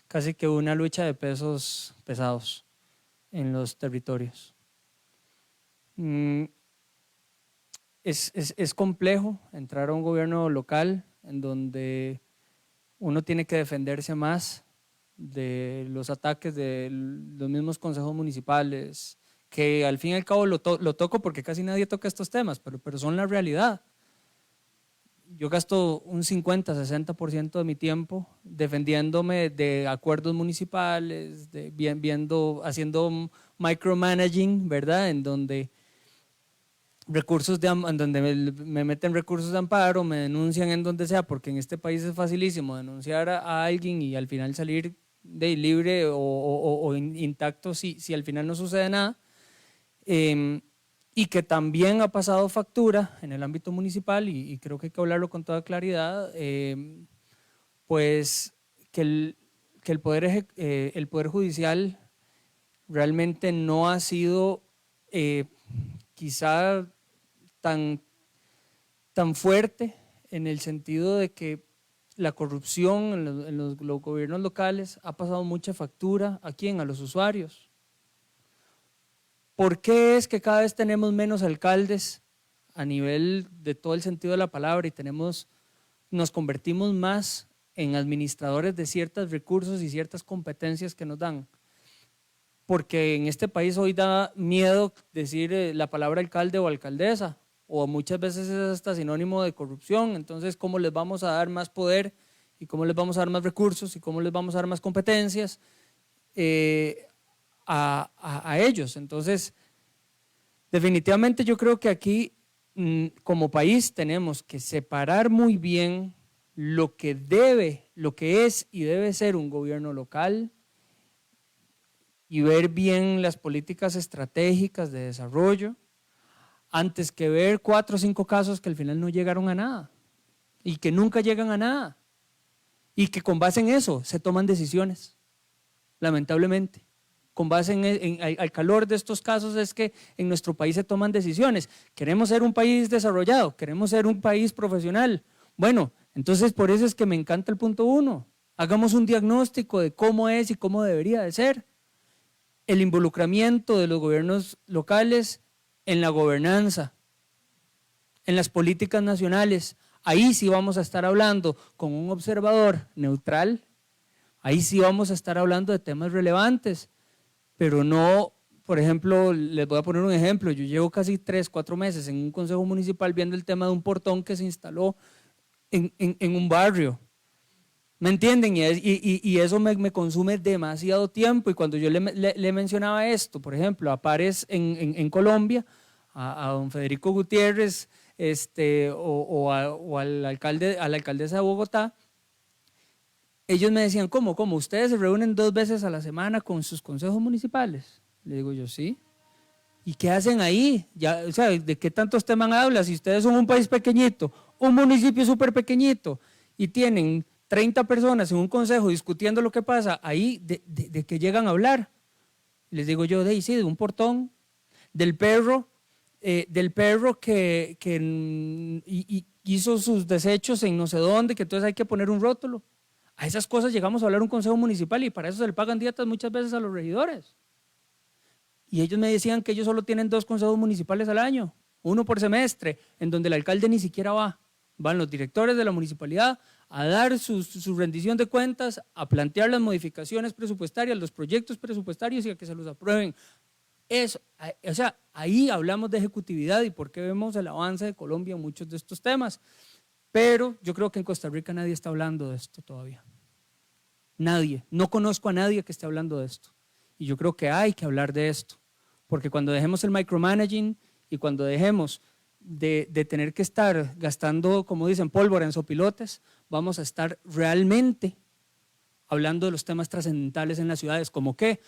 casi que una lucha de pesos pesados en los territorios. Es complejo entrar a un gobierno local en donde uno tiene que defenderse más de los ataques de los mismos consejos municipales, que al fin y al cabo lo toco porque casi nadie toca estos temas, pero son la realidad. Yo gasto un 50-60% de mi tiempo defendiéndome de acuerdos municipales, haciendo micromanaging, ¿verdad? En donde me meten recursos de amparo, me denuncian en donde sea, porque en este país es facilísimo denunciar a alguien y al final salir de libre o intacto si al final no sucede nada. Y que también ha pasado factura en el ámbito municipal, y creo que hay que hablarlo con toda claridad, pues que el Poder Judicial realmente no ha sido quizá tan fuerte, en el sentido de que la corrupción en los gobiernos locales ha pasado mucha factura. ¿A quién? A los usuarios. ¿Por qué es que cada vez tenemos menos alcaldes a nivel de todo el sentido de la palabra y nos convertimos más en administradores de ciertos recursos y ciertas competencias que nos dan? Porque en este país hoy da miedo decir la palabra alcalde o alcaldesa, o muchas veces es hasta sinónimo de corrupción. Entonces, ¿cómo les vamos a dar más poder y cómo les vamos a dar más recursos y cómo les vamos a dar más competencias a ellos? Entonces, definitivamente yo creo que aquí como país tenemos que separar muy bien lo que es y debe ser un gobierno local, y ver bien las políticas estratégicas de desarrollo, antes que ver 4 o 5 casos que al final no llegaron a nada y que nunca llegan a nada, y que con base en eso se toman decisiones, lamentablemente. Con base al calor de estos casos es que en nuestro país se toman decisiones. Queremos ser un país desarrollado, queremos ser un país profesional. Bueno, entonces por eso es que me encanta el punto 1. Hagamos un diagnóstico de cómo es y cómo debería de ser el involucramiento de los gobiernos locales en la gobernanza, en las políticas nacionales. Ahí sí vamos a estar hablando con un observador neutral, ahí sí vamos a estar hablando de temas relevantes, pero no, por ejemplo, les voy a poner un ejemplo. Yo llevo casi 3-4 meses en un consejo municipal viendo el tema de un portón que se instaló en un barrio. ¿Me entienden? Y eso me consume demasiado tiempo. Y cuando yo le mencionaba esto, por ejemplo, a pares en Colombia, a don Federico Gutiérrez o a la alcaldesa de Bogotá, ellos me decían, ¿cómo? ¿Ustedes se reúnen 2 veces a la semana con sus consejos municipales? Le digo yo, sí. ¿Y qué hacen ahí? Ya, o sea, ¿de qué tantos temas hablan? Si ustedes son un país pequeñito, un municipio súper pequeñito, y tienen 30 personas en un consejo discutiendo lo que pasa, ahí de qué llegan a hablar. Les digo yo, sí, de un portón, del perro que hizo sus desechos en no sé dónde, que entonces hay que poner un rótulo. A esas cosas llegamos a hablar un consejo municipal y para eso se le pagan dietas muchas veces a los regidores. Y ellos me decían que ellos solo tienen 2 consejos municipales al año, 1 por semestre, en donde el alcalde ni siquiera va. Van los directores de la municipalidad a dar su rendición de cuentas, a plantear las modificaciones presupuestarias, los proyectos presupuestarios y a que se los aprueben. Eso, o sea, ahí hablamos de ejecutividad y por qué vemos el avance de Colombia en muchos de estos temas. Pero yo creo que en Costa Rica nadie está hablando de esto todavía. Nadie. No conozco a nadie que esté hablando de esto. Y yo creo que hay que hablar de esto. Porque cuando dejemos el micromanaging y cuando dejemos de tener que estar gastando, como dicen, pólvora en sopilotes, vamos a estar realmente hablando de los temas trascendentales en las ciudades. ¿Cómo qué?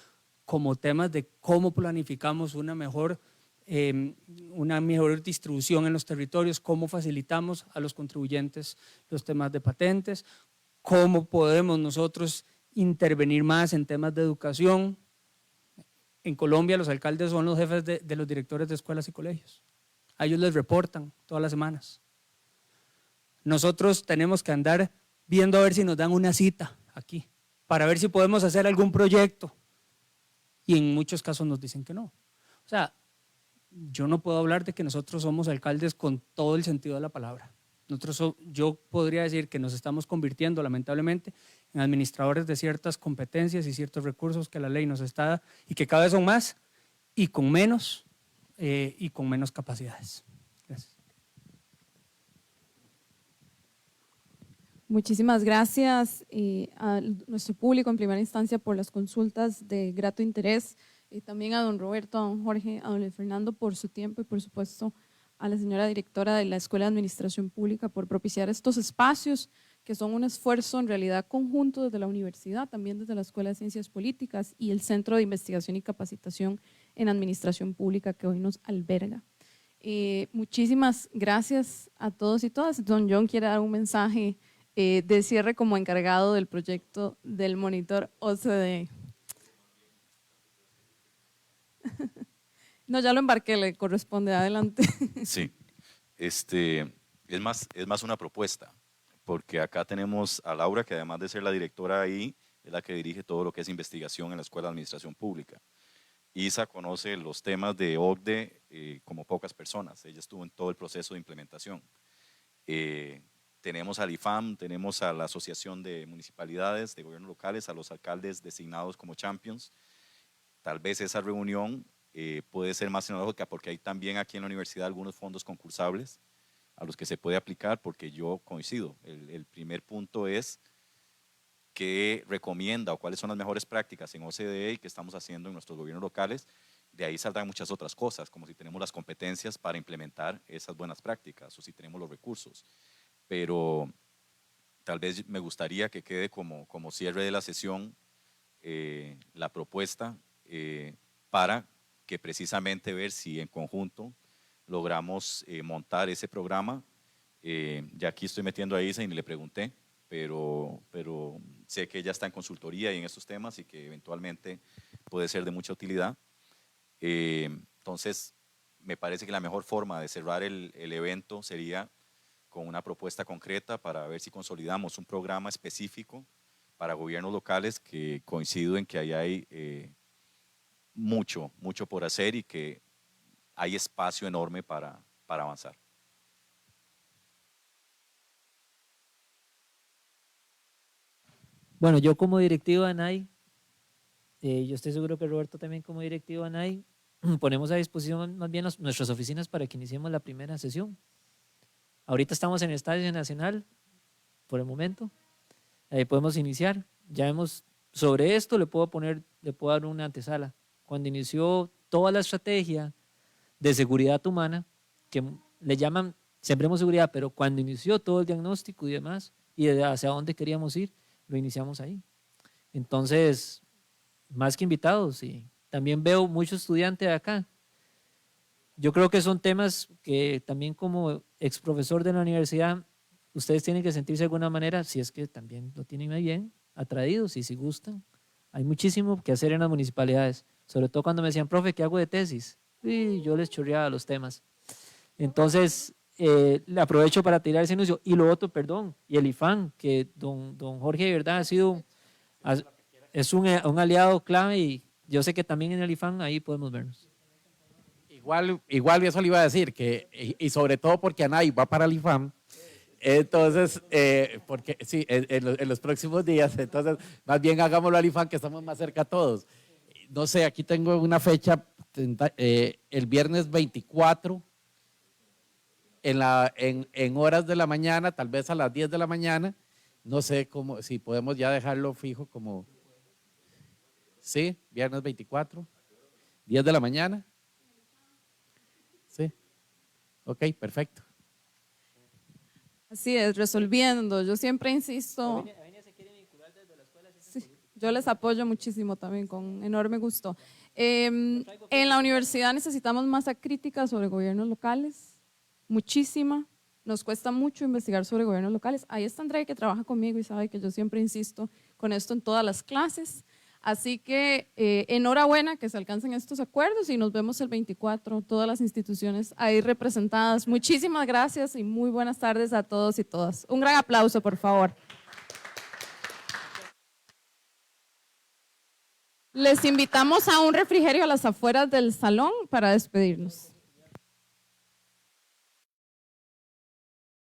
Como temas de cómo planificamos una mejor distribución en los territorios, cómo facilitamos a los contribuyentes los temas de patentes, cómo podemos nosotros intervenir más en temas de educación. En Colombia los alcaldes son los jefes de los directores de escuelas y colegios. A ellos les reportan todas las semanas. Nosotros tenemos que andar viendo a ver si nos dan una cita aquí, para ver si podemos hacer algún proyecto. Y en muchos casos nos dicen que no. O sea, yo no puedo hablar de que nosotros somos alcaldes con todo el sentido de la palabra. Yo podría decir que nos estamos convirtiendo, lamentablemente, en administradores de ciertas competencias y ciertos recursos que la ley nos está, y que cada vez son más y con menos capacidades. Gracias. Muchísimas gracias a nuestro público en primera instancia por las consultas de grato interés, también a don Roberto, a don Jorge, a don Luis Fernando por su tiempo y por supuesto a la señora directora de la Escuela de Administración Pública por propiciar estos espacios que son un esfuerzo en realidad conjunto desde la universidad, también desde la Escuela de Ciencias Políticas y el Centro de Investigación y Capacitación en Administración Pública que hoy nos alberga. Muchísimas gracias a todos y todas. Don John quiere dar un mensaje de cierre como encargado del proyecto del monitor OCDE. No, ya lo embarqué, le corresponde, adelante. Sí, es más una propuesta, porque acá tenemos a Laura, que además de ser la directora ahí, es la que dirige todo lo que es investigación en la Escuela de Administración Pública. Isa conoce los temas de OCDE como pocas personas, ella estuvo en todo el proceso de implementación. Tenemos al IFAM, tenemos a la Asociación de Municipalidades, de Gobiernos Locales, a los alcaldes designados como champions. Tal vez esa reunión puede ser más tecnológica porque hay también aquí en la universidad algunos fondos concursables a los que se puede aplicar, porque yo coincido. El primer punto es qué recomienda o cuáles son las mejores prácticas en OCDE y qué estamos haciendo en nuestros gobiernos locales. De ahí saldrán muchas otras cosas, como si tenemos las competencias para implementar esas buenas prácticas o si tenemos los recursos. Pero tal vez me gustaría que quede como cierre de la sesión la propuesta para que precisamente ver si en conjunto logramos montar ese programa. Ya aquí estoy metiendo a Isa y ni le pregunté, pero sé que ella está en consultoría y en estos temas y que eventualmente puede ser de mucha utilidad. Entonces, me parece que la mejor forma de cerrar el evento sería con una propuesta concreta para ver si consolidamos un programa específico para gobiernos locales, que coincido en que ahí hay mucho por hacer y que hay espacio enorme para avanzar. Bueno, yo como directivo de ANAI, yo estoy seguro que Roberto también como directivo de ANAI, ponemos a disposición más bien nuestras oficinas para que iniciemos la primera sesión. Ahorita estamos en el Estadio Nacional, por el momento. ahí podemos iniciar. Ya hemos, sobre esto le puedo dar una antesala. Cuando inició toda la estrategia de seguridad humana, que le llaman Sembremos Seguridad, pero cuando inició todo el diagnóstico y demás, y hacia dónde queríamos ir, lo iniciamos ahí. Entonces, más que invitados, y también veo muchos estudiantes de acá. Yo creo que son temas que también como ex profesor de la universidad, ustedes tienen que sentirse de alguna manera, si es que también lo tienen ahí bien, atraídos y si gustan. Hay muchísimo que hacer en las municipalidades, sobre todo cuando me decían, profe, ¿qué hago de tesis? Y yo les chorreaba los temas. Entonces, le aprovecho para tirar ese anuncio. Y lo otro, perdón, y el IFAM, que don Jorge de verdad es un aliado clave, y yo sé que también en el IFAM ahí podemos vernos. Igual eso le iba a decir, y sobre todo porque Anay va para el IFAM, entonces, porque sí, en los próximos días, entonces más bien hagámoslo al IFAM, que estamos más cerca todos. No sé, aquí tengo una fecha, el viernes 24, en horas de la mañana, tal vez a las 10 de la mañana, no sé cómo, si podemos ya dejarlo fijo como, sí, viernes 24, 10 de la mañana. Sí, ok, perfecto. Así es, resolviendo. Yo siempre insisto. Sí, yo les apoyo muchísimo también, con enorme gusto. En la universidad necesitamos masa crítica sobre gobiernos locales, muchísima. Nos cuesta mucho investigar sobre gobiernos locales. Ahí está André, que trabaja conmigo y sabe que yo siempre insisto con esto en todas las clases. Así que enhorabuena que se alcancen estos acuerdos y nos vemos el 24, todas las instituciones ahí representadas. Muchísimas gracias y muy buenas tardes a todos y todas. Un gran aplauso, por favor. Les invitamos a un refrigerio a las afueras del salón para despedirnos.